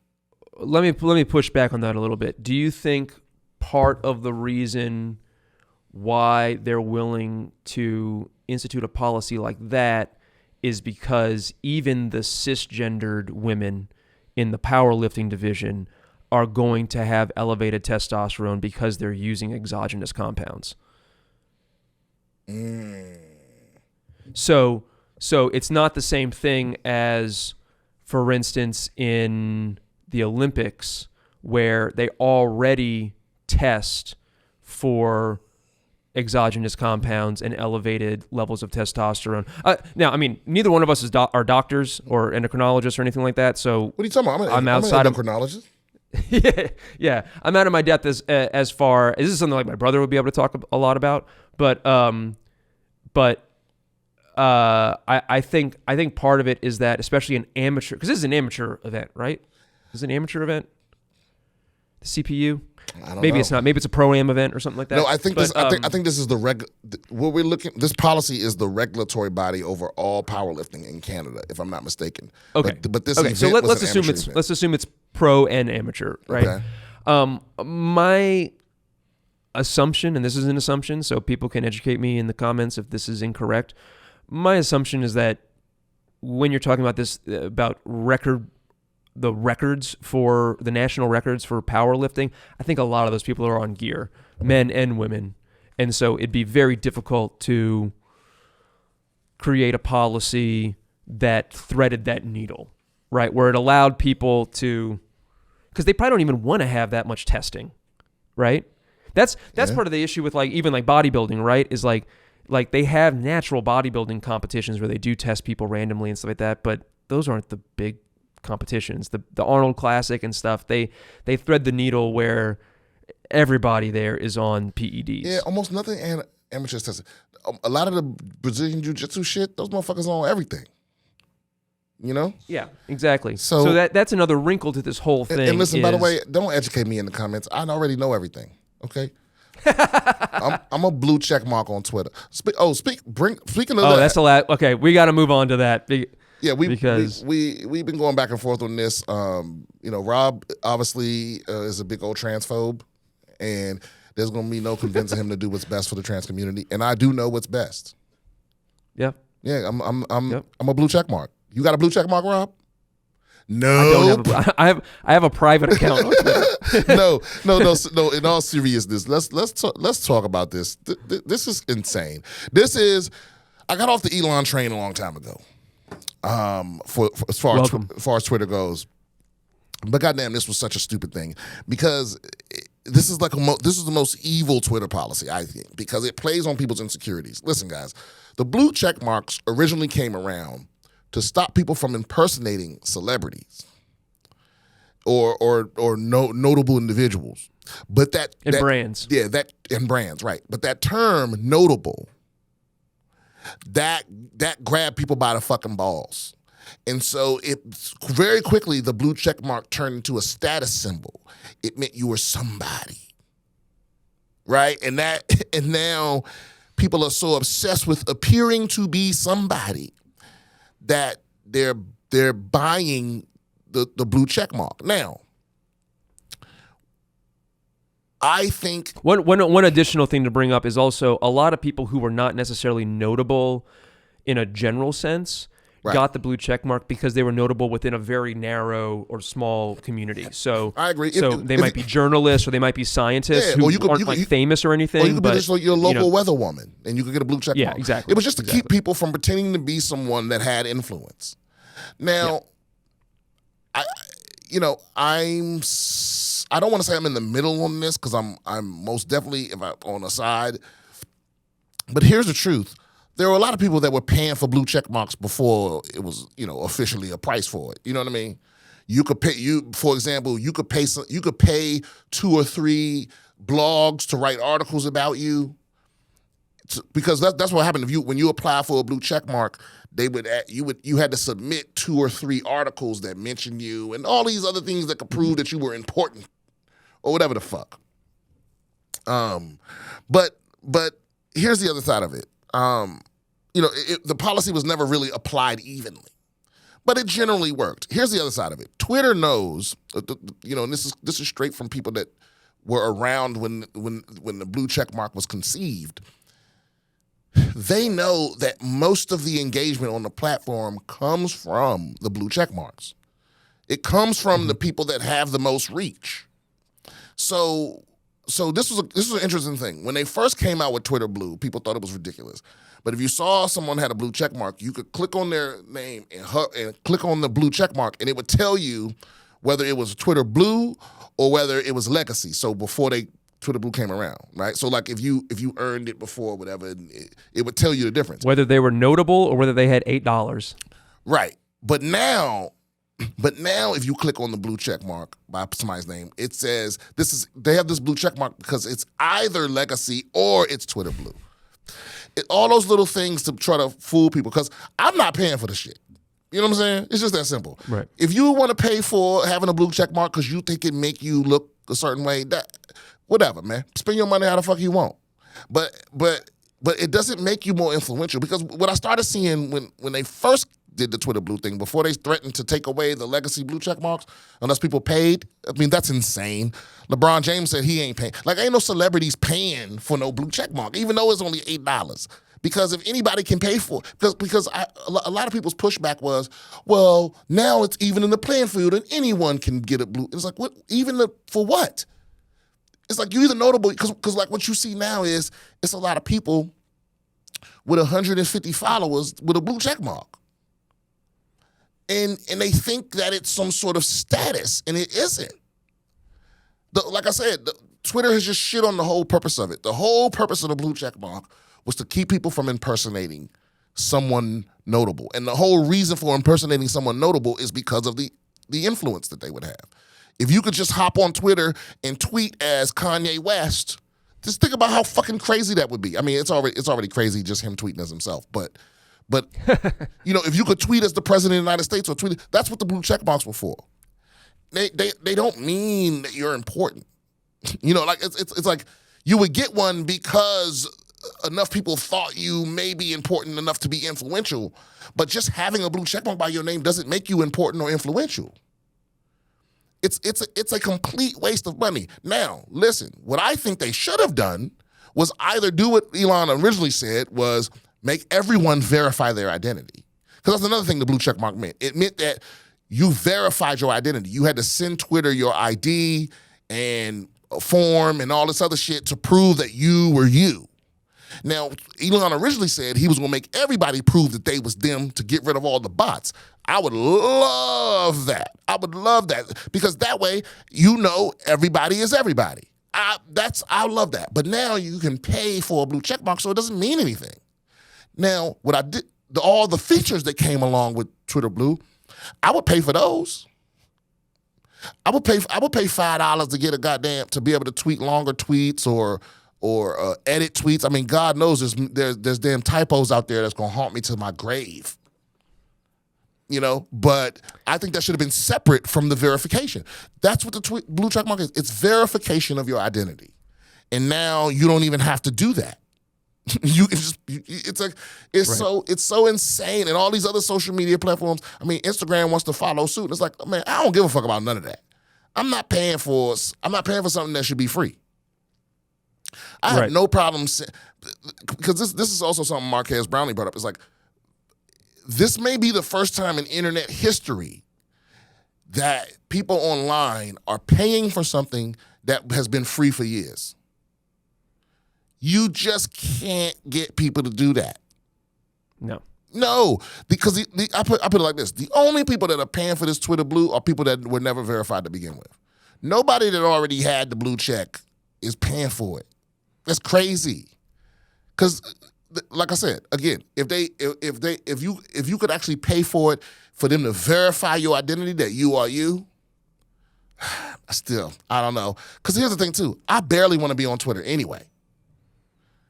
Let me push back on that a little bit. Do you think part of the reason why they're willing to institute a policy like that is because even the cisgendered women in the powerlifting division are going to have elevated testosterone because they're using exogenous compounds? So it's not the same thing as, for instance, in the Olympics, where they already test for exogenous compounds and elevated levels of testosterone. Now, I mean, neither one of us are doctors or endocrinologists or anything like that. So what are you talking about? I'm outside an endocrinologist. Yeah, I'm out of my depth as far. This is something like my brother would be able to talk a lot about. But I think part of it is that, especially an amateur, because this is an amateur event, right? This is an amateur event. The CPU. I don't Maybe know. it's not. Maybe it's a pro-am event or something like that. No, I think this is what we're looking. This policy is the regulatory body over all powerlifting in Canada, if I'm not mistaken. Okay, but this okay. So event let's was an assume amateur let's assume it's pro and amateur, right? Okay. My assumption, and this is an assumption, so people can educate me in the comments if this is incorrect. My assumption is that when you're talking about this, about the records for the national records for powerlifting, I think a lot of those people are on gear, men and women. And so it'd be very difficult to create a policy that threaded that needle, right? Where it allowed people to, because they probably don't even want to have that much testing, right? That's part of the issue with even bodybuilding, right? Is like they have natural bodybuilding competitions where they do test people randomly and stuff like that, but those aren't the big competitions. The Arnold Classic and stuff, they thread the needle where everybody there is on PEDs. Yeah, almost nothing amateurs tested. A lot of the Brazilian Jiu-Jitsu shit, those motherfuckers on everything. You know? Yeah, exactly. So that's another wrinkle to this whole thing. And listen, by the way, don't educate me in the comments. I already know everything. Okay? I'm a blue check mark on Twitter. Speaking of Oh, that, that's a lot. Okay, we got to move on to that. Yeah, we've been going back and forth on this. Rob obviously is a big old transphobe, and there's going to be no convincing him to do what's best for the trans community. And I do know what's best. Yeah. Yeah, I'm a blue check mark. You got a blue check mark, Rob? No, I don't have. I have a private account. On Twitter. No. In all seriousness, let's talk about this. This is insane. I got off the Elon train a long time ago. For as far as Twitter goes, but goddamn, this was such a stupid thing because this is the most evil Twitter policy, I think, because it plays on people's insecurities. Listen, guys, the blue check marks originally came around to stop people from impersonating celebrities or notable individuals, but brands, and brands, right? But that term notable, that grabbed people by the fucking balls. And so it very quickly, the blue check mark turned into a status symbol. It meant you were somebody, right? And now people are so obsessed with appearing to be somebody that they're buying the blue check mark. Now, I think one additional thing to bring up is also a lot of people who were not necessarily notable in a general sense got the blue check mark because they were notable within a very narrow or small community. So I agree. So they might be journalists or they might be scientists who aren't famous or anything. Or you could be just like your local weather woman and you could get a blue check mark. Yeah, exactly. It was just to keep people from pretending to be someone that had influence. Now, I don't want to say I'm in the middle on this because I'm most definitely on the side. But here's the truth. There were a lot of people that were paying for blue check marks before it was, officially a price for it. You know what I mean? You could pay. For example, you could pay 2 or 3 blogs to write articles about you, because that's what happened. When you apply for a blue check mark, you had to submit 2 or 3 articles that mentioned you and all these other things that could prove that you were important or whatever the fuck. But here's the other side of it. The policy was never really applied evenly, but it generally worked. Here's the other side of it. Twitter knows, and this is straight from people that were around when the blue check mark was conceived. They know that most of the engagement on the platform comes from the blue check marks. It comes from the people that have the most reach. So this was an interesting thing. When they first came out with Twitter Blue, people thought it was ridiculous. But if you saw someone had a blue check mark, you could click on their name and click on the blue check mark, and it would tell you whether it was Twitter Blue or whether it was Legacy. So before Twitter Blue came around, right? So like if you earned it before, whatever, it would tell you the difference. Whether they were notable or whether they had $8. Right. But now if you click on the blue check mark by somebody's name, it says they have this blue check mark because it's either Legacy or it's Twitter Blue. All those little things to try to fool people, because I'm not paying for the shit. You know what I'm saying? It's just that simple. Right. If you want to pay for having a blue check mark because you think it make you look a certain way, whatever, man. Spend your money how the fuck you want. But it doesn't make you more influential, because what I started seeing when they first did the Twitter Blue thing, before they threatened to take away the Legacy blue check marks unless people paid, I mean, that's insane. LeBron James said he ain't paying. Like, ain't no celebrities paying for no blue check mark, even though it's only $8. Because if anybody can pay for it, because a lot of people's pushback was, well, now it's even in the playing field and anyone can get a blue. It's like, what? For what? It's like, you're either notable, because like what you see now is it's a lot of people with 150 followers with a blue check mark. And they think that it's some sort of status, and it isn't. Like I said, Twitter has just shit on the whole purpose of it. The whole purpose of the blue check mark was to keep people from impersonating someone notable. And the whole reason for impersonating someone notable is because of the influence that they would have. If you could just hop on Twitter and tweet as Kanye West, just think about how fucking crazy that would be. I mean, it's already crazy just him tweeting as himself, but if you could tweet as the president of the United States or tweet, that's what the blue check marks were for. They don't mean that you're important. Like it's like You would get one because enough people thought you may be important enough to be influential, but just having a blue checkmark by your name doesn't make you important or influential. It's a complete waste of money. Now, listen, what I think they should have done was either do what Elon originally said, was make everyone verify their identity. Because that's another thing the blue checkmark meant. It meant that you verified your identity. You had to send Twitter your ID and a form and all this other shit to prove that you were you. Now, Elon originally said he was going to make everybody prove that they was them to get rid of all the bots. I would love that. I would love that, because that way, you know, everybody is everybody. I love that. But now you can pay for a blue checkmark, so it doesn't mean anything. Now, what I did, all the features that came along with Twitter Blue, I would pay for those. I would pay $5 to get to be able to tweet longer tweets or edit tweets. I mean, God knows there's damn typos out there that's gonna haunt me to my grave. You know, but I think that should have been separate from the verification. That's what the blue check mark is. It's verification of your identity, and now you don't even have to do that. It's so insane, and all these other social media platforms. I mean, Instagram wants to follow suit. It's like, man, I don't give a fuck about none of that. I'm not paying for something that should be free. I have no problem because this is also something Marquez Brownlee brought up. It's like, this may be the first time in internet history that people online are paying for something that has been free for years. You just can't get people to do that. No, because I put it like this. The only people that are paying for this Twitter Blue are people that were never verified to begin with. Nobody that already had the blue check is paying for it. That's crazy. Because, like I said, again, if you could actually pay for it, for them to verify your identity that you are you, I don't know. Because here's the thing too, I barely want to be on Twitter anyway.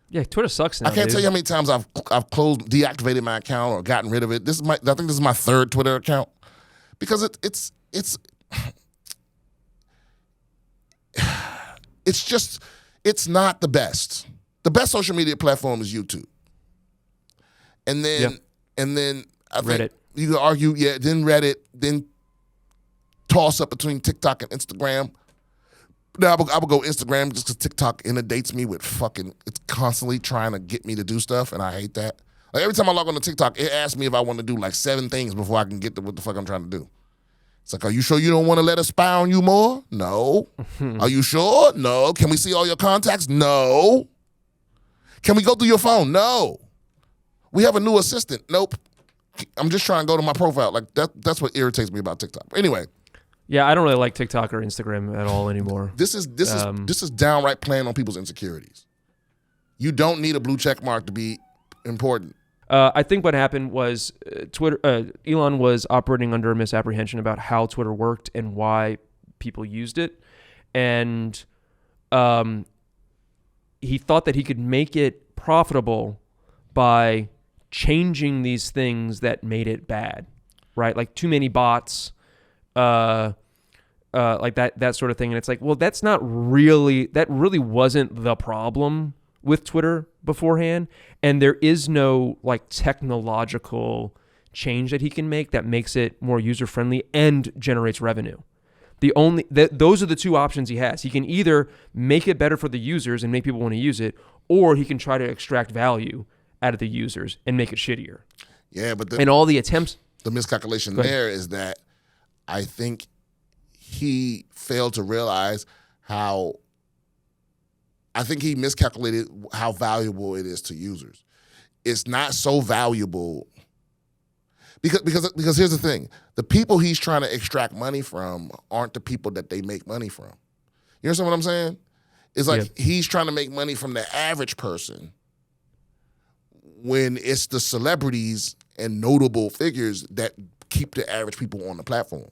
Yeah, Twitter sucks now. I can't tell you how many times I've deactivated my account or gotten rid of it. I think this is my third Twitter account, because it's not the best. The best social media platform is YouTube. And then I think Reddit. You could argue, then Reddit, then toss up between TikTok and Instagram. Now I would go Instagram just because TikTok inundates me with it's constantly trying to get me to do stuff, and I hate that. Like, every time I log on to TikTok, it asks me if I want to do like 7 things before I can get to what the fuck I'm trying to do. It's like, are you sure you don't want to let us spy on you more? No. Are you sure? No. Can we see all your contacts? No. Can we go through your phone? No. We have a new assistant. Nope. I'm just trying to go to my profile. Like, that's what irritates me about TikTok. Anyway. Yeah, I don't really like TikTok or Instagram at all anymore. This is downright playing on people's insecurities. You don't need a blue check mark to be important. I think what happened was Elon was operating under a misapprehension about how Twitter worked and why people used it. And he thought that he could make it profitable by changing these things that made it bad, right? Like too many bots, like that sort of thing. And it's like, well, that really wasn't the problem with Twitter beforehand. And there is no like technological change that he can make that makes it more user-friendly and generates revenue. Those are the two options he has. He can either make it better for the users and make people want to use it, or he can try to extract value out of the users and make it shittier. Yeah, but all the attempts. The miscalculation there is that I think he failed to realize he miscalculated how valuable it is to users. It's not so valuable because here's the thing. The people he's trying to extract money from aren't the people that they make money from. You understand what I'm saying? It's like he's trying to make money from the average person when it's the celebrities and notable figures that keep the average people on the platform.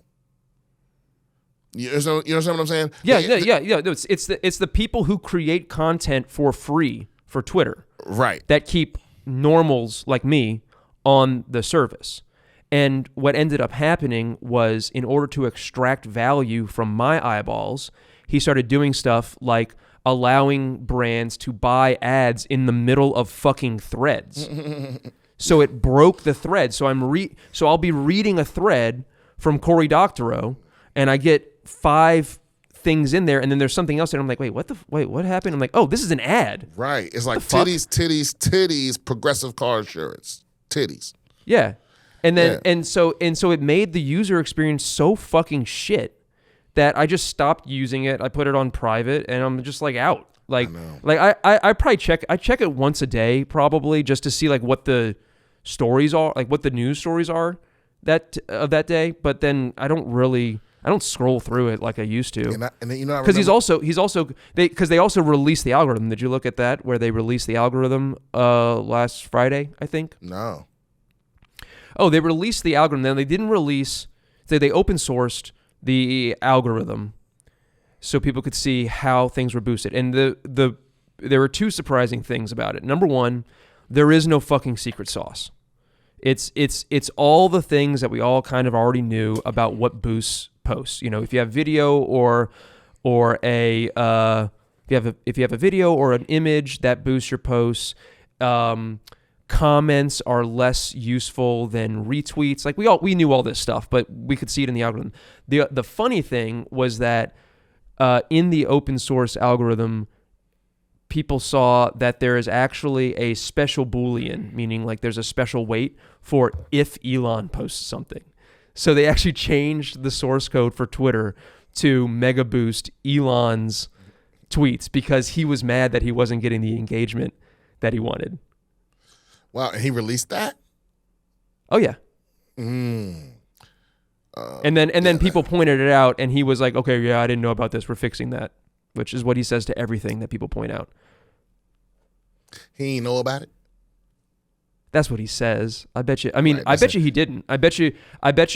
You understand what I'm saying? Yeah. No, it's the people who create content for free for Twitter, right? That keep normals like me on the service. And what ended up happening was, in order to extract value from my eyeballs, he started doing stuff like allowing brands to buy ads in the middle of fucking threads. So it broke the thread. So I'll be reading a thread from Cory Doctorow, and I get 5 things in there, and then there's something else, and I'm like, wait, what happened? I'm like, oh, this is an ad. Right. It's like titties, progressive car insurance. Titties. Yeah. And then and so it made the user experience so fucking shit that I just stopped using it. I put it on private, and I'm just like out. I probably check it once a day probably, just to see like what the stories are, like what the news stories are that day. But then I don't scroll through it like I used to. And then, you know, because they also released the algorithm. Did you look at that, where they released the algorithm last Friday, I think? No. Oh, they released the algorithm. Then they didn't release. They open sourced the algorithm so people could see how things were boosted. And there were 2 surprising things about it. Number 1, there is no fucking secret sauce. It's all the things that we all kind of already knew about what boosts posts. You know, if you have video or a if you have a video or an image that boosts your posts, comments are less useful than retweets. Like we knew all this stuff, but we could see it in the algorithm. The funny thing was that in the open source algorithm, people saw that there is actually a special Boolean, meaning like there's a special weight for if Elon posts something. So they actually changed the source code for Twitter to mega boost Elon's tweets because he was mad that he wasn't getting the engagement that he wanted. Wow, and he released that? Oh yeah. And then people pointed it out, and he was like, "Okay, yeah, I didn't know about this. We're fixing that," which is what he says to everything that people point out. He didn't know about it? That's what he says. I bet you. I mean, Right, I bet you he didn't. I bet you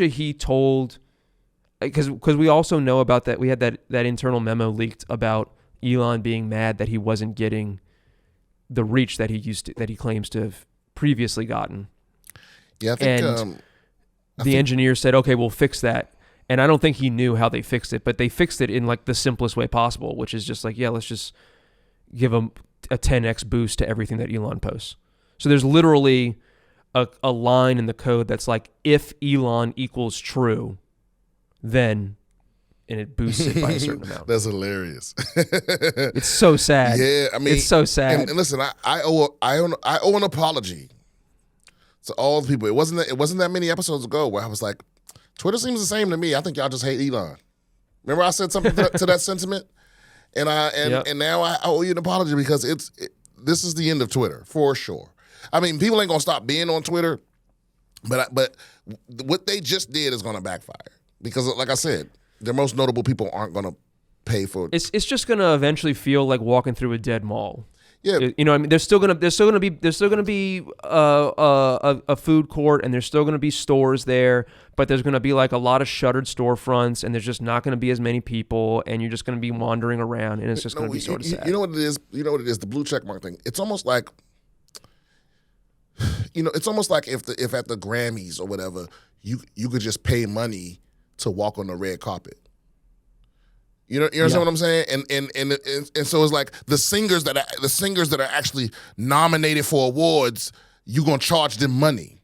he told, because we also know about that. We had that internal memo leaked about Elon being mad that he wasn't getting the reach that he claims to have previously gotten. Yeah, I think. And the engineer said, "Okay, we'll fix that." And I don't think he knew how they fixed it, but they fixed it in like the simplest way possible, which is just like, yeah, let's just give him a 10x boost to everything that Elon posts. So there's literally a line in the code that's like, if Elon equals true, then, and it boosts it by a certain amount. That's hilarious. It's so sad. Yeah, I mean, it's so sad. And listen, I owe an apology to all the people. It wasn't that many episodes ago where I was like, Twitter seems the same to me. I think y'all just hate Elon. Remember I said something to that sentiment? And now I owe you an apology because this is the end of Twitter for sure. I mean, people ain't gonna stop being on Twitter, but what they just did is gonna backfire because, like I said, their most notable people aren't gonna pay for it. It's just gonna eventually feel like walking through a dead mall. Yeah, you know what I mean, there's still gonna be a food court, and there's still gonna be stores there, but there's gonna be like a lot of shuttered storefronts, and there's just not gonna be as many people, and you're just gonna be wandering around, and it's just gonna be sort of sad. You know what it is? The blue check mark thing. It's almost like, it's almost like if at the Grammys or whatever, you could just pay money to walk on the red carpet. You understand what I'm saying? And so it's like the singers that are actually nominated for awards, you're gonna charge them money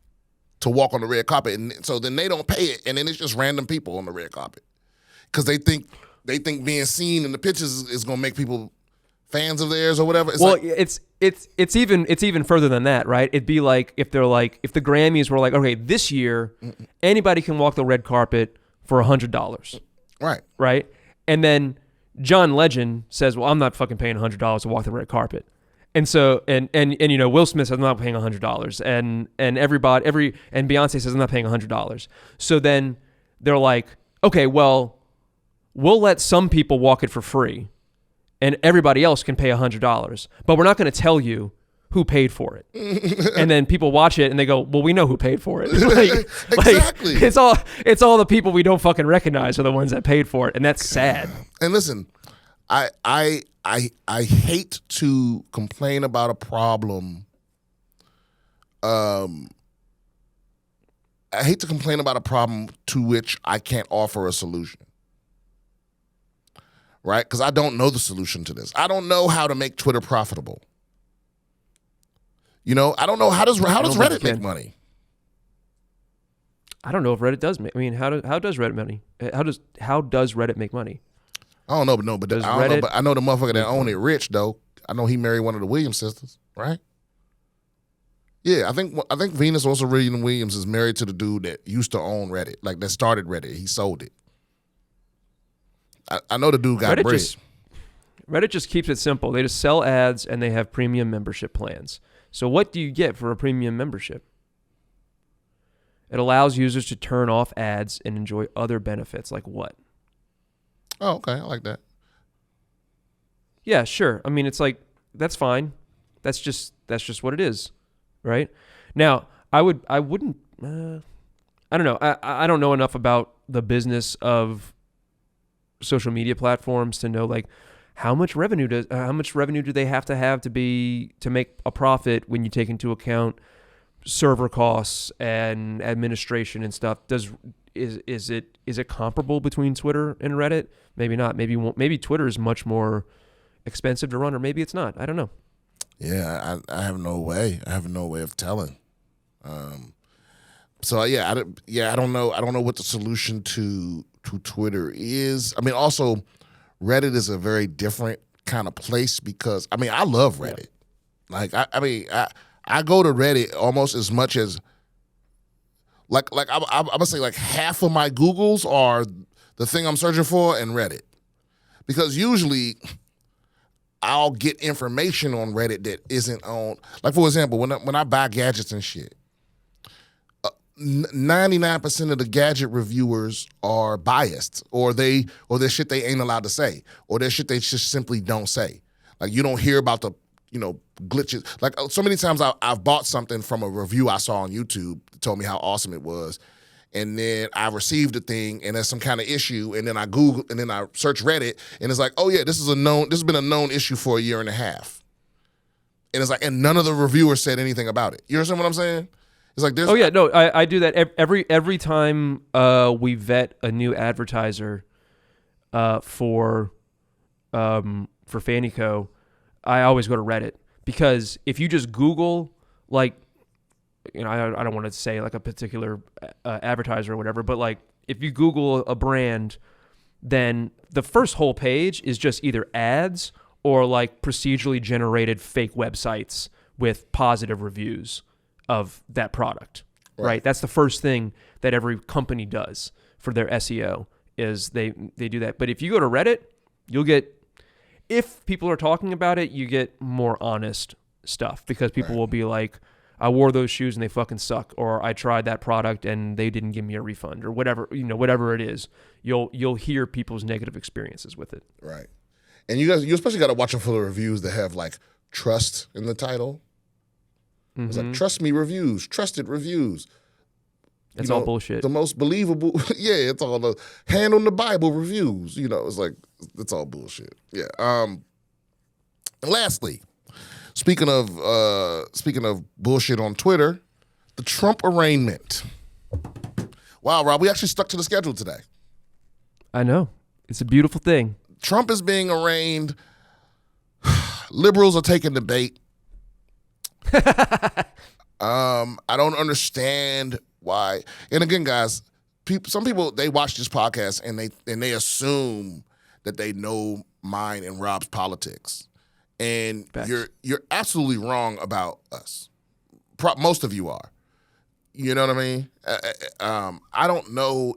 to walk on the red carpet, and so then they don't pay it, and then it's just random people on the red carpet because they think being seen in the pictures is gonna make people fans of theirs or whatever. It's even further than that, right? It'd be like if the Grammys were like, okay, this year anybody can walk the red carpet for $100, right? And then John Legend says, well, I'm not fucking paying $100 to walk the red carpet. And so, and Will Smith says, I'm not paying $100. And Beyonce says, I'm not paying $100. So then they're like, okay, well, we'll let some people walk it for free and everybody else can pay $100, but we're not going to tell you who paid for it. And then people watch it and they go, well, we know who paid for it. Exactly. It's all the people we don't fucking recognize are the ones that paid for it. And that's sad. And listen, I hate to complain about a problem. I hate to complain about a problem to which I can't offer a solution. right? Because I don't know the solution to this. I don't know how to make Twitter profitable. You know, I don't know how does Reddit make money. I don't know if Reddit does make. I mean, how does Reddit money? How does Reddit make money? I don't know, but I know the motherfucker that owned it rich though. I know he married one of the Williams sisters, right? Yeah, I think Venus also Williams is married to the dude that used to own Reddit, like that started Reddit. He sold it. I know the dude got bread. Reddit just keeps it simple. They just sell ads and they have premium membership plans. So what do you get for a premium membership? It allows users to turn off ads and enjoy other benefits. Like what? Oh, okay. I like that. Yeah, sure. I mean, it's like, that's fine. That's just what it is, right? Now, I wouldn't, I don't know. I don't know enough about the business of social media platforms to know like how much revenue do they have to make a profit when you take into account server costs and administration and stuff. Is it comparable between Twitter and Reddit? Maybe not. Maybe Twitter is much more expensive to run, or maybe it's not. I don't know. Yeah, I have no way. I have no way of telling. So I don't know. I don't know what the solution to Twitter is. I mean, also Reddit is a very different kind of place because I mean I love Reddit. Yeah. Like I go to Reddit almost as much as I'm gonna say like half of my Googles are the thing I'm searching for and Reddit, because usually I'll get information on Reddit that isn't on. Like for example, when I buy gadgets and shit, 99% of the gadget reviewers are biased, or there's shit they ain't allowed to say, or there's shit they just simply don't say. Like you don't hear about the glitches. Like so many times I've bought something from a review I saw on YouTube that told me how awesome it was, and then I received the thing and there's some kind of issue, and then I Google and then I search Reddit and it's like, oh yeah, this has been a known issue for a year and a half, and it's like, and none of the reviewers said anything about it. You understand what I'm saying? It's like there's. Oh yeah, no, I do that every time we vet a new advertiser for Fanico. I always go to Reddit, because if you just Google, like, I don't want to say like a particular advertiser or whatever, but like if you Google a brand, then the first whole page is just either ads or like procedurally generated fake websites with positive reviews of that product, right? That's the first thing that every company does for their SEO is they do that. But if you go to Reddit, you'll get, if people are talking about it, you get more honest stuff, because people will be like, I wore those shoes and they fucking suck, or I tried that product and they didn't give me a refund, or whatever, whatever it is. You'll hear people's negative experiences with it. Right. And you especially got to watch them for the reviews that have like trust in the title. Mm-hmm. It's like, trust me reviews, trusted reviews. It's all bullshit. The most believable, yeah, it's all the hand on the Bible reviews. It's like, it's all bullshit. Yeah. And lastly, speaking of bullshit on Twitter, the Trump arraignment. Wow, Rob, we actually stuck to the schedule today. I know. It's a beautiful thing. Trump is being arraigned. Liberals are taking the bait. I don't understand why. And again, guys, some people, they watch this podcast and they assume that they know mine and Rob's politics. And you're absolutely wrong about us. Most of you are. You know what I mean? I don't know.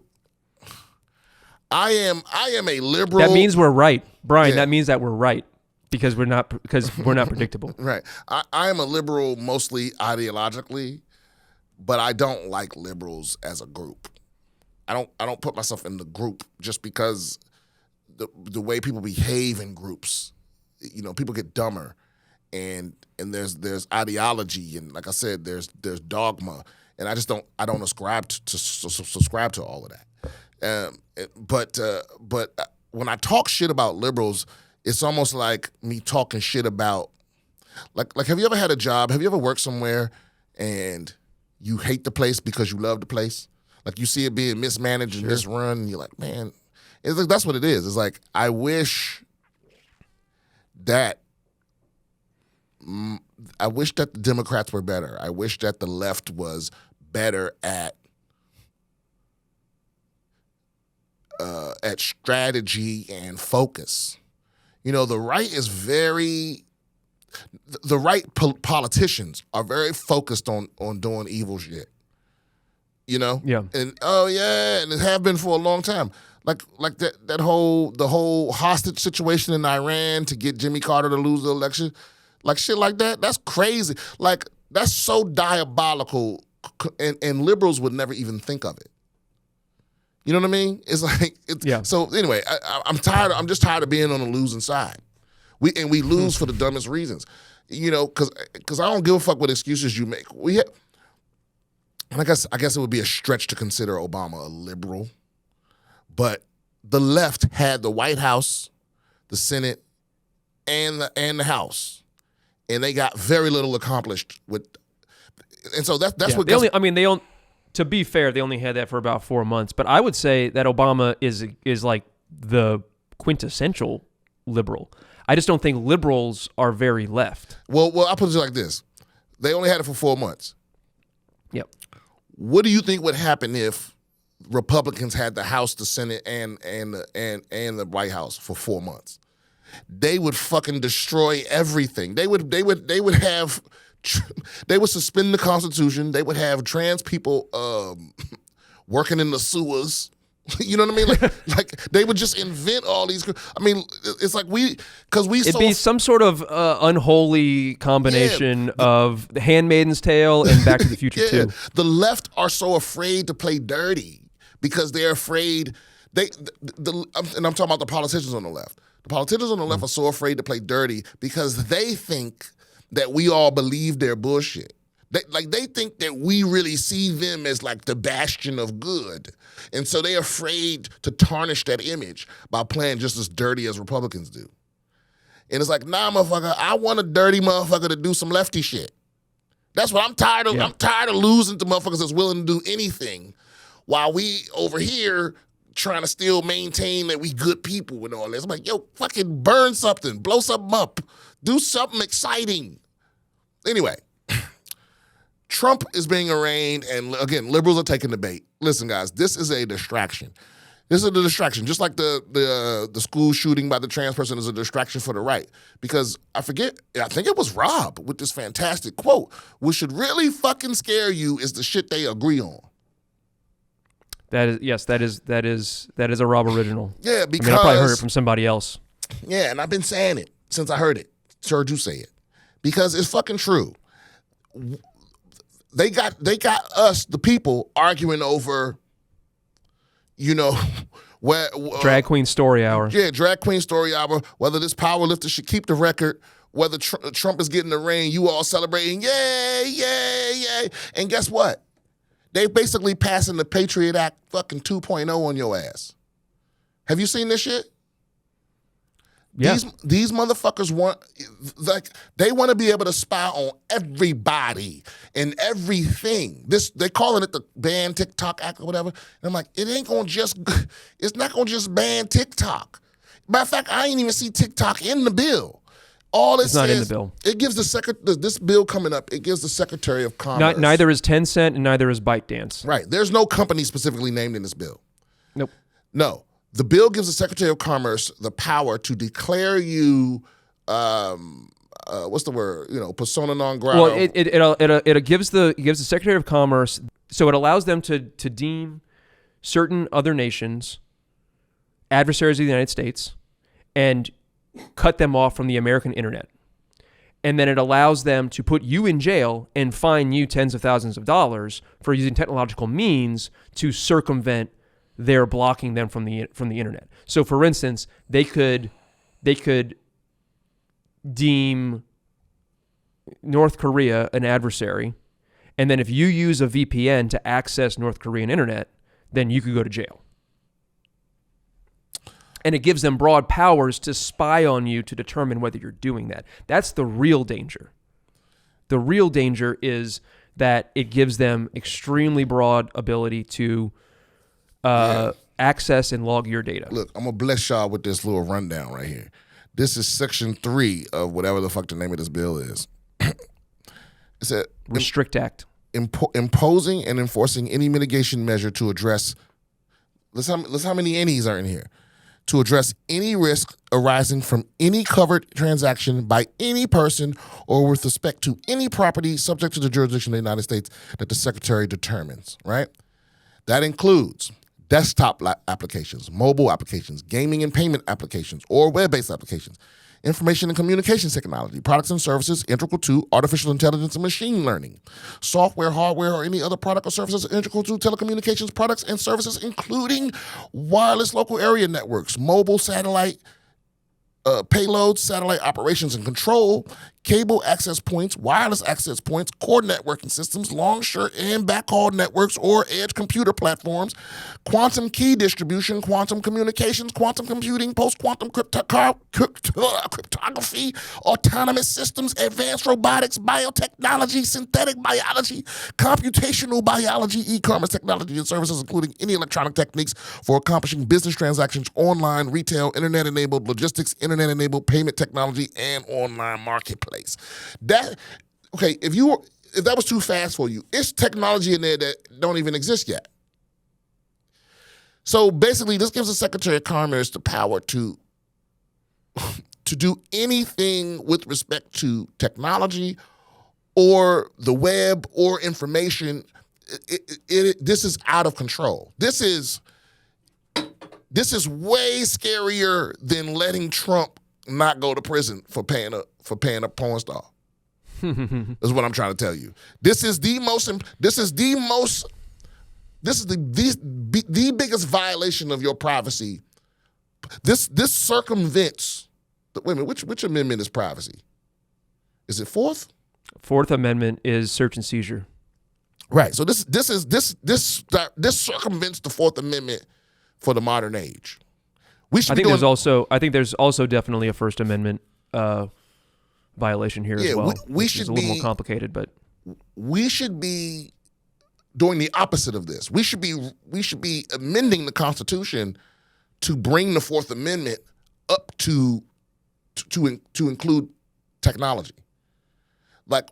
I am a liberal. That means we're right, Brian. Yeah. That means that we're right, because we're not predictable. Right. I am a liberal mostly ideologically, but I don't like liberals as a group. I don't put myself in the group just because the way people behave in groups. People get dumber, and there's ideology, and like I said, there's dogma, and I don't subscribe to all of that. But when I talk shit about liberals, it's almost like me talking shit about like have you ever had a job? Have you ever worked somewhere and you hate the place because you love the place? Like you see it being mismanaged and misrun, and you're like, man. It's like, that's what it is. It's like, I wish that the Democrats were better. I wish that the left was better at strategy and focus. You know, the right is the right politicians are very focused on doing evil shit. You know? Yeah. And and it have been for a long time. Like the whole hostage situation in Iran to get Jimmy Carter to lose the election. Like shit like that, that's crazy. Like, that's so diabolical, and liberals would never even think of it. You know what I mean? It's like, So anyway, I'm tired. I'm just tired of being on the losing side. We lose for the dumbest reasons. You know, because I don't give a fuck what excuses you make. And I guess it would be a stretch to consider Obama a liberal, but the left had the White House, the Senate, and the House, and they got very little accomplished with. And so that's what. To be fair, they only had that for about 4 months. But I would say that Obama is like the quintessential liberal. I just don't think liberals are very left. Well, I'll put it like this: they only had it for 4 months. Yep. What do you think would happen if Republicans had the House, the Senate, and the White House for 4 months? They would fucking destroy everything. They would suspend the Constitution. They would have trans people working in the sewers. You know what I mean? Like they would just invent all these. I mean, it's like it'd be some sort of unholy combination of The Handmaid's Tale and Back to the Future 2. The left are so afraid to play dirty because they're afraid. And I'm talking about the politicians on the left. The politicians on the left are so afraid to play dirty because they think that we all believe their bullshit. They think that we really see them as like the bastion of good. And so they're afraid to tarnish that image by playing just as dirty as Republicans do. And it's like, nah, motherfucker, I want a dirty motherfucker to do some lefty shit. That's what I'm tired of. Yeah. I'm tired of losing to motherfuckers that's willing to do anything while we over here trying to still maintain that we good people and all this. I'm like, yo, fucking burn something, blow something up, do something exciting. Anyway, Trump is being arraigned, and again, liberals are taking the bait. Listen, guys, this is a distraction. This is a distraction, just like the school shooting by the trans person is a distraction for the right. Because I think it was Rob with this fantastic quote, what should really fucking scare you is the shit they agree on. That is a Rob original. Yeah, because I probably heard it from somebody else. Yeah, and I've been saying it since I heard it. Heard you say it. Because it's fucking true. They got us, the people, arguing over, you know, where Drag Queen Story Hour. Yeah, Drag Queen Story Hour. Whether this powerlifter should keep the record, whether Trump is getting the ring, you all celebrating, yay, yay, yay. And guess what? They basically passing the Patriot Act fucking 2.0 on your ass. Have you seen this shit? Yeah. These motherfuckers they want to be able to spy on everybody and everything. They're calling it the Ban TikTok Act or whatever. And I'm like, it's not gonna just ban TikTok. Matter of fact, I ain't even see TikTok in the bill. All it's not in the bill. It gives this bill coming up. It gives the Secretary of Commerce. Neither is Tencent and neither is ByteDance. Right. There's no company specifically named in this bill. Nope. No. The bill gives the Secretary of Commerce the power to declare you, what's the word? You know, persona non grata. Well, it gives the Secretary of Commerce, so it allows them to deem certain other nations adversaries of the United States and cut them off from the American internet. And then it allows them to put you in jail and fine you tens of thousands of dollars for using technological means to circumvent their blocking them from the internet. So, for instance, they could deem North Korea an adversary, and then if you use a VPN to access North Korean internet, then you could go to jail. And it gives them broad powers to spy on you to determine whether you're doing that. That's the real danger. The real danger is that it gives them extremely broad ability to access and log your data. Look, I'm going to bless y'all with this little rundown right here. This is Section 3 of whatever the fuck the name of this bill is. It said Restrict Act. Imposing and enforcing any mitigation measure to address, let's how many any's are in here, to address any risk arising from any covered transaction by any person or with respect to any property subject to the jurisdiction of the United States that the Secretary determines, right? That includes desktop applications, mobile applications, gaming and payment applications, or web-based applications, information and communications technology, products and services integral to artificial intelligence and machine learning, software, hardware, or any other product or services integral to telecommunications products and services, including wireless local area networks, mobile satellite payloads, satellite operations and control, cable access points, wireless access points, core networking systems, long, short, and backhaul networks or edge computer platforms, quantum key distribution, quantum communications, quantum computing, post-quantum cryptography, autonomous systems, advanced robotics, biotechnology, synthetic biology, computational biology, e-commerce technology and services, including any electronic techniques for accomplishing business transactions online, retail, internet-enabled logistics, internet-enabled payment technology, and online marketplace. That okay, if that was too fast for you, it's technology in there that don't even exist yet. So basically, this gives the Secretary of Commerce the power to do anything with respect to technology or the web or information. This is out of control. This is way scarier than letting Trump not go to prison for paying a porn star. Is what I'm trying to tell you. This is the biggest violation of your privacy. This circumvents. Wait a minute, which amendment is privacy? Is it Fourth? Fourth Amendment is search and seizure. Right. So this circumvents the Fourth Amendment for the modern age. I think there's also definitely a First Amendment violation here as well. We should be a little more complicated, but we should be doing the opposite of this. We should be amending the Constitution to bring the Fourth Amendment up to include technology. Like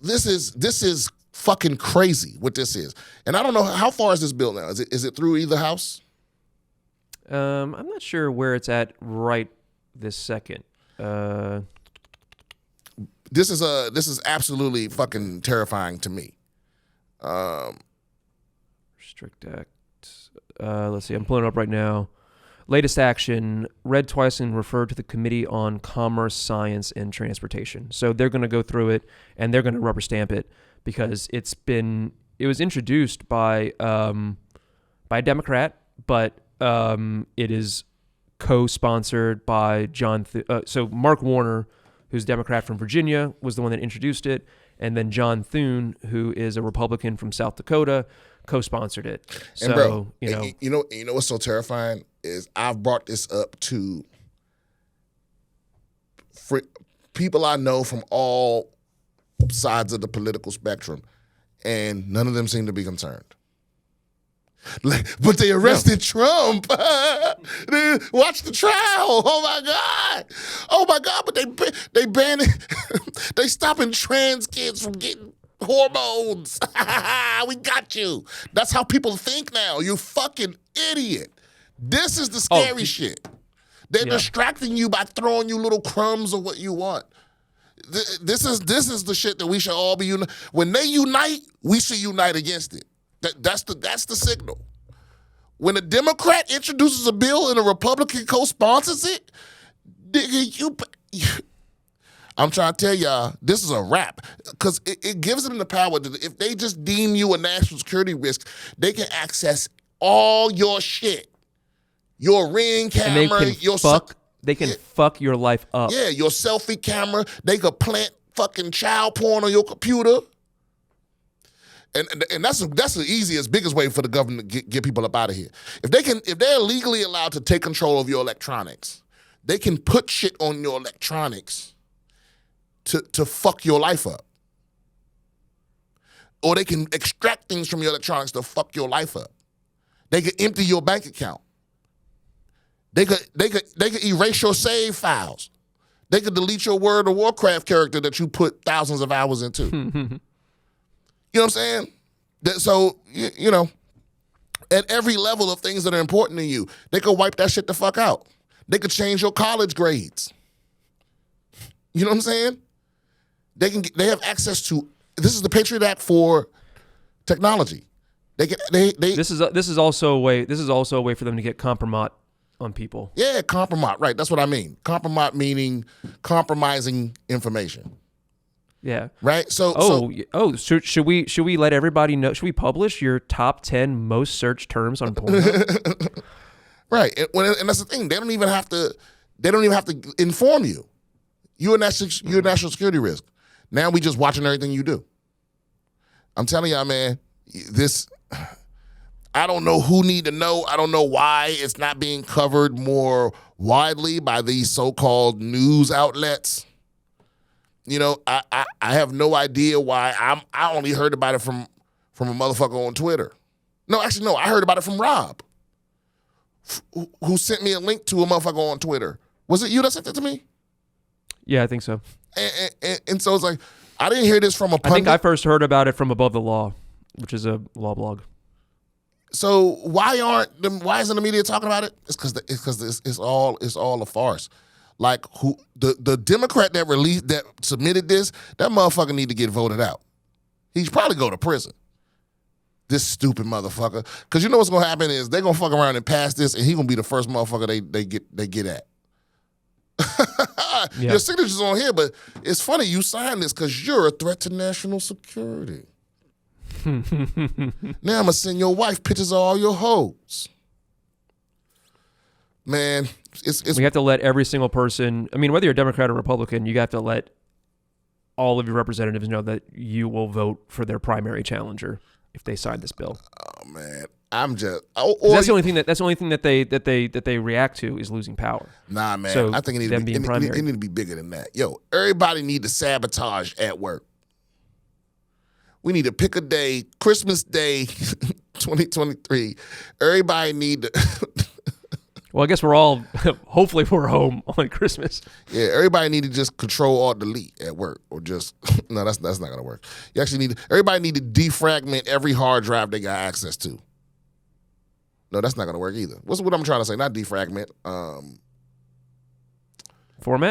this is fucking crazy what this is. And I don't know how far is this bill now. Is it through either house? I'm not sure where it's at right this second. This is absolutely fucking terrifying to me. Restrict Act. Let's see. I'm pulling it up right now. Latest action, read twice and referred to the Committee on Commerce, Science, and Transportation. So they're going to go through it and they're going to rubber stamp it because it was introduced by a Democrat, but it is co-sponsored by so Mark Warner, who's a Democrat from Virginia, was the one that introduced it, and then John Thune, who is a Republican from South Dakota, co-sponsored it. So, and bro, you know what's so terrifying is I've brought this up to people I know from all sides of the political spectrum, and none of them seem to be concerned. But they arrested Trump. Watch the trial. Oh my God! But they banning, they stopping trans kids from getting hormones. We got you. That's how people think now. You fucking idiot. This is the scary shit. They're distracting you by throwing you little crumbs of what you want. This is the shit that we should all be united. When they unite, we should unite against it. That's the signal. When a Democrat introduces a bill and a Republican co-sponsors it, I'm trying to tell y'all, this is a wrap. Because it gives them the power if they just deem you a national security risk, they can access all your shit. Your Ring camera, they can fuck your life up. Yeah, your selfie camera. They could plant fucking child porn on your computer. And that's the easiest, biggest way for the government to get people up out of here. If they're legally allowed to take control of your electronics, they can put shit on your electronics to fuck your life up. Or they can extract things from your electronics to fuck your life up. They could empty your bank account. They could erase your save files. They could delete your World of Warcraft character that you put thousands of hours into. You know what I'm saying? So, you know, at every level of things that are important to you, they could wipe that shit the fuck out. They could change your college grades. You know what I'm saying? They have access to. This is the Patriot Act for technology. This is also a way for them to get compromise on people. Yeah, compromise. Right, that's what I mean. Compromise meaning compromising information. Yeah. Right. So should we let everybody know? Should we publish your top 10 most searched terms on Pornhub? Right, and that's the thing. They don't even have to inform you. You're a national security risk. Now we just watching everything you do. I'm telling y'all, man. I don't know who need to know. I don't know why it's not being covered more widely by these so-called news outlets. You know, I have no idea why. I only heard about it from a motherfucker on Twitter. No, actually, no. I heard about it from Rob, who sent me a link to a motherfucker on Twitter. Was it you that sent it to me? Yeah, I think so. And so it's like, I didn't hear this from a pundit. I think I first heard about it from Above the Law, which is a law blog. So why isn't the media talking about it? It's because it's all a farce. Like the Democrat that submitted this, that motherfucker need to get voted out. He should probably go to prison. This stupid motherfucker. Because you know what's gonna happen is they're gonna fuck around and pass this, and he gonna be the first motherfucker they get at. Yeah. Your signature's on here, but it's funny you signed this because you're a threat to national security. Now I'm gonna send your wife pictures of all your hoes. Man, it's we have to let every single person, I mean, whether you're a Democrat or Republican, you have to let all of your representatives know that you will vote for their primary challenger if they sign this bill. Oh man, I'm just that's the only thing that they react to is losing power. Nah, man, so I think it need to be bigger than that. Yo, everybody need to sabotage at work. We need to pick a day, Christmas Day, 2023. Everybody need to. Well, I guess we're all, hopefully we're home on Christmas. Yeah, everybody need to just Control-Alt-Delete at work, or just, no, that's not gonna work. You actually everybody need to defragment every hard drive they got access to. No, that's not gonna work either. What's what I'm trying to say? Not defragment. Reformat?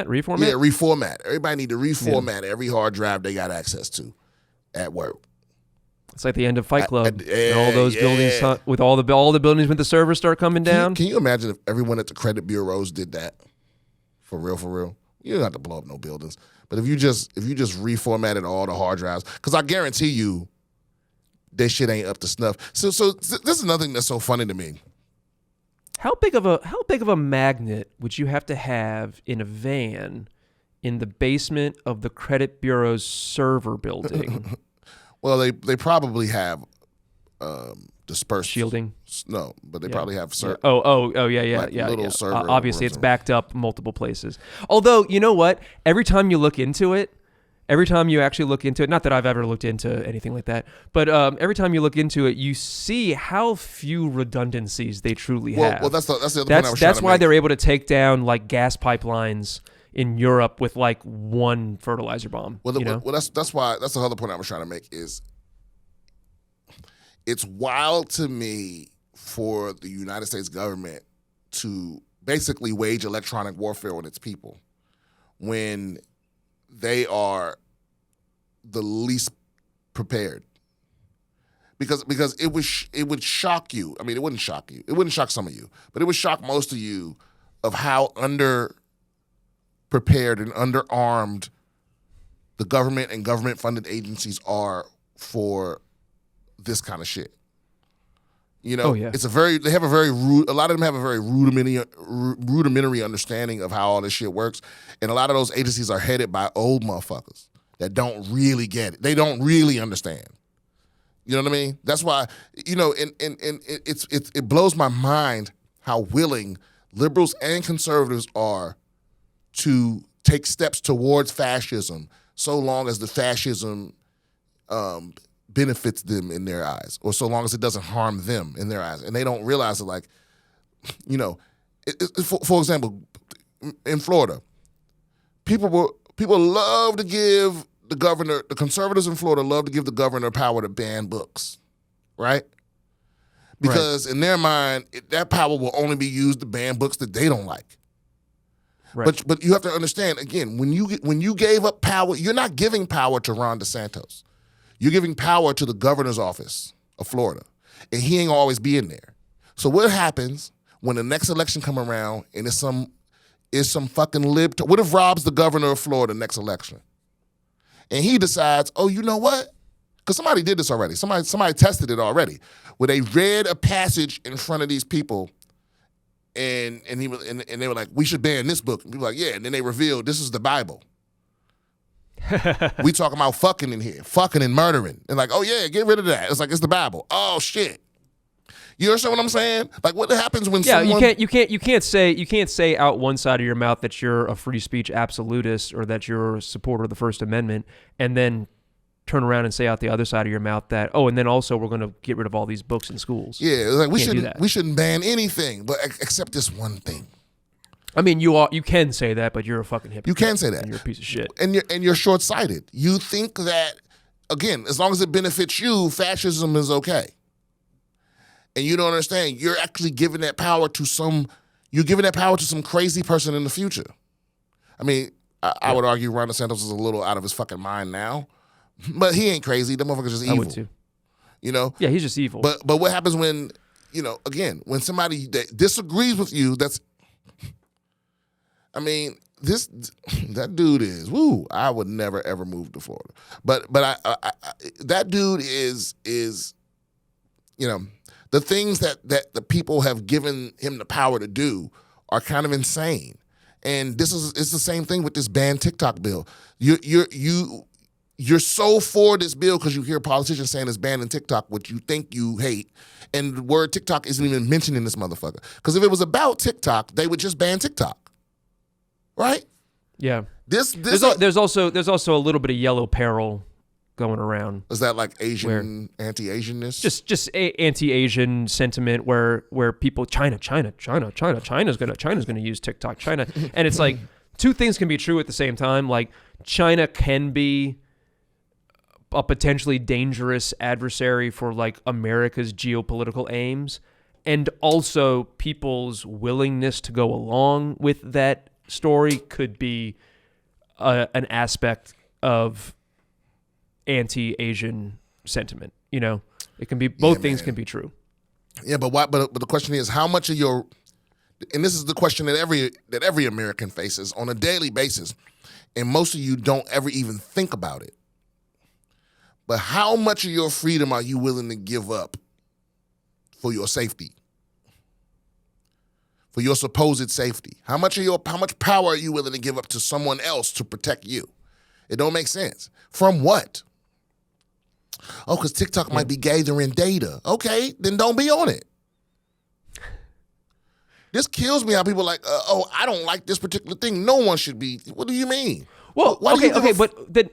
Yeah, reformat. Everybody need to reformat every hard drive they got access to at work. It's like the end of Fight Club. And all those buildings, with all the buildings with the servers start coming down. Can you imagine if everyone at the credit bureaus did that? For real. You don't have to blow up no buildings. But if you just reformatted all the hard drives, because I guarantee you, that shit ain't up to snuff. So this is another thing that's so funny to me. How big of a magnet would you have to have in a van in the basement of the credit bureau's server building? Well, they probably have dispersed shielding. No, but they probably have server. Yeah. Little server. Obviously, it's backed up multiple places. Although, you know what? Every time you look into it, not that I've ever looked into anything like that, but every time you look into it, you see how few redundancies they truly have. Well, that's the other point I was trying to That's why make. they're able to take down like gas pipelines in Europe with like one fertilizer bomb. Well, that's the other point I was trying to make is it's wild to me for the United States government to basically wage electronic warfare on its people when they are the least prepared. Because it would shock you. I mean, it wouldn't shock you. It wouldn't shock some of you, but it would shock most of you of how prepared and underarmed the government and government-funded agencies are for this kind of shit. You know, a lot of them have a very rudimentary understanding of how all this shit works, and a lot of those agencies are headed by old motherfuckers that don't really get it. They don't really understand. You know what I mean? That's why, you know, and it blows my mind how willing liberals and conservatives are to take steps towards fascism, so long as the fascism benefits them in their eyes, or so long as it doesn't harm them in their eyes. And they don't realize that, like, you know, for example, in Florida, people love to give the conservatives in Florida love to give the governor power to ban books, right? Because in their mind, that power will only be used to ban books that they don't like. Right. But you have to understand, again, when you gave up power, you're not giving power to Ron DeSantis. You're giving power to the governor's office of Florida, and he ain't always be in there. So what happens when the next election come around and it's some fucking libtard? What if Rob's the governor of Florida next election? And he decides, oh, you know what? Because somebody did this already. Somebody tested it already, where they read a passage in front of these people, and they were like, we should ban this book. And people were like, yeah. And then they revealed this is the Bible. We talking about fucking in here, fucking and murdering, and like, oh yeah, get rid of that. It's like it's the Bible. Oh shit. You understand what I'm saying? Like, what happens when someone... you can't say out one side of your mouth that you're a free speech absolutist or that you're a supporter of the First Amendment, and then turn around and say out the other side of your mouth that, oh, and then also we're going to get rid of all these books in schools. Yeah, like we shouldn't ban anything, but except this one thing. I mean, you can say that, but you're a fucking hypocrite. You can say that, and you're a piece of shit, and you're short-sighted. You think that, again, as long as it benefits you, fascism is okay. And you don't understand. You're actually giving that power to some crazy person in the future. I mean, I would argue Ron DeSantis is a little out of his fucking mind now, but he ain't crazy. The motherfucker's just evil. I would too. You know? Yeah, he's just evil. But what happens when, again, when somebody that disagrees with you, that dude is, I would never ever move to Florida. But that dude is the things that the people have given him the power to do are kind of insane. And it's the same thing with this ban TikTok bill. You're so for this bill because you hear politicians saying it's banning TikTok, which you think you hate, and the word TikTok isn't even mentioned in this motherfucker. Because if it was about TikTok, they would just ban TikTok, right? Yeah. There's also a little bit of yellow peril going around. Is that like anti-Asianness? Just anti-Asian sentiment where people China's gonna use TikTok. China, and it's like two things can be true at the same time. Like China can be a potentially dangerous adversary for like America's geopolitical aims, and also people's willingness to go along with that story could be an aspect of anti-Asian sentiment. It can be both things can be true. Yeah, but the question is, how much of your, and this is the question that every American faces on a daily basis, and most of you don't ever even think about it. But how much of your freedom are you willing to give up for your safety? For your supposed safety? How much power are you willing to give up to someone else to protect you? It don't make sense. From what? Oh, because TikTok might be gathering data. Okay, then don't be on it. This kills me how people are like, I don't like this particular thing. No one should be. What do you mean? Well, but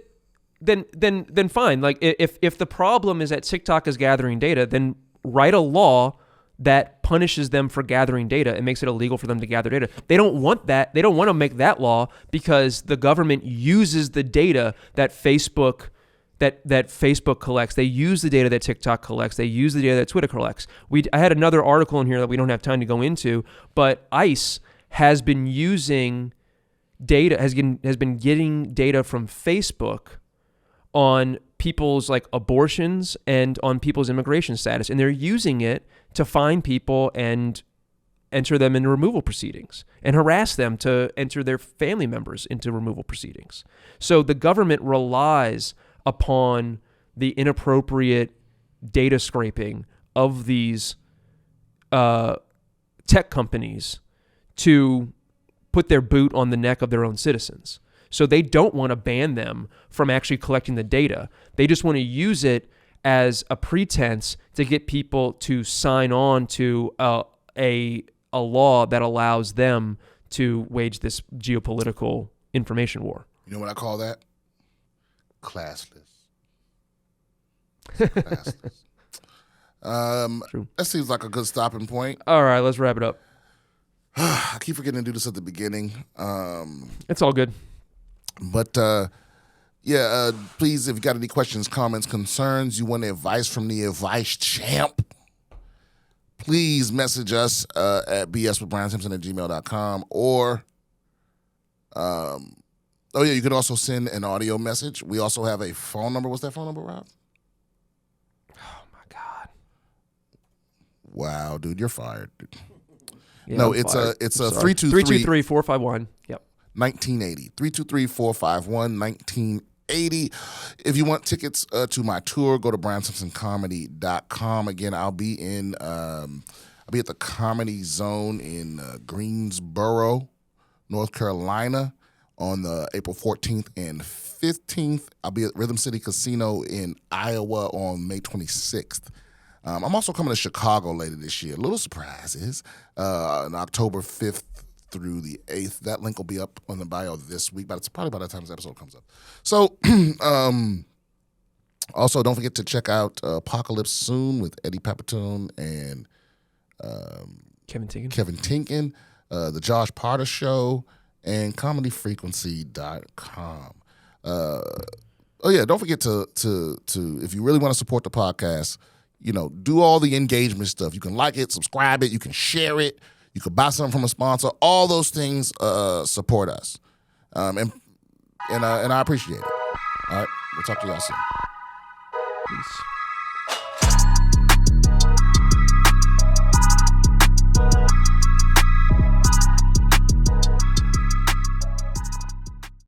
then fine. Like if the problem is that TikTok is gathering data, then write a law that punishes them for gathering data and makes it illegal for them to gather data. They don't want that. They don't want to make that law because the government uses the data that Facebook collects. They use the data that TikTok collects. They use the data that Twitter collects. I had another article in here that we don't have time to go into, but ICE has been using data, has been getting data from Facebook on people's like abortions and on people's immigration status, and they're using it to find people and enter them into removal proceedings and harass them to enter their family members into removal proceedings. So the government relies upon the inappropriate data scraping of these tech companies to put their boot on the neck of their own citizens. So they don't want to ban them from actually collecting the data. They just want to use it as a pretense to get people to sign on to a law that allows them to wage this geopolitical information war. You know what I call that? Classless. That seems like a good stopping point. All right, let's wrap it up. I keep forgetting to do this at the beginning. It's all good. But please, if you got any questions, comments, concerns, you want advice from the advice champ, please message us at BSwithBrianSimpson@gmail.com or you can also send an audio message. We also have a phone number. What's that phone number, Rob? Oh my God. Wow, dude, you're fired. Dude. Yeah, No, I'm it's fired. a 323-451. Yep. 1980. 323-451-1980. If you want tickets to my tour, go to BrianSimpsonComedy.com. Again, I'll be at the Comedy Zone in Greensboro, North Carolina on the April 14th and 15th. I'll be at Rhythm City Casino in Iowa on May 26th. I'm also coming to Chicago later this year. Little surprises. On October 5th through the 8th. That link will be up on the bio this week, but it's probably by the time this episode comes up. So, also, don't forget to check out Apocalypse Soon with Eddie Pepitone and Kevin Tinkin, The Josh Parter Show, and ComedyFrequency.com. Don't forget to if you really want to support the podcast, do all the engagement stuff. You can like it, subscribe it, you can share it, you can buy something from a sponsor. All those things support us, and I appreciate it. All right, we'll talk to y'all soon. Peace.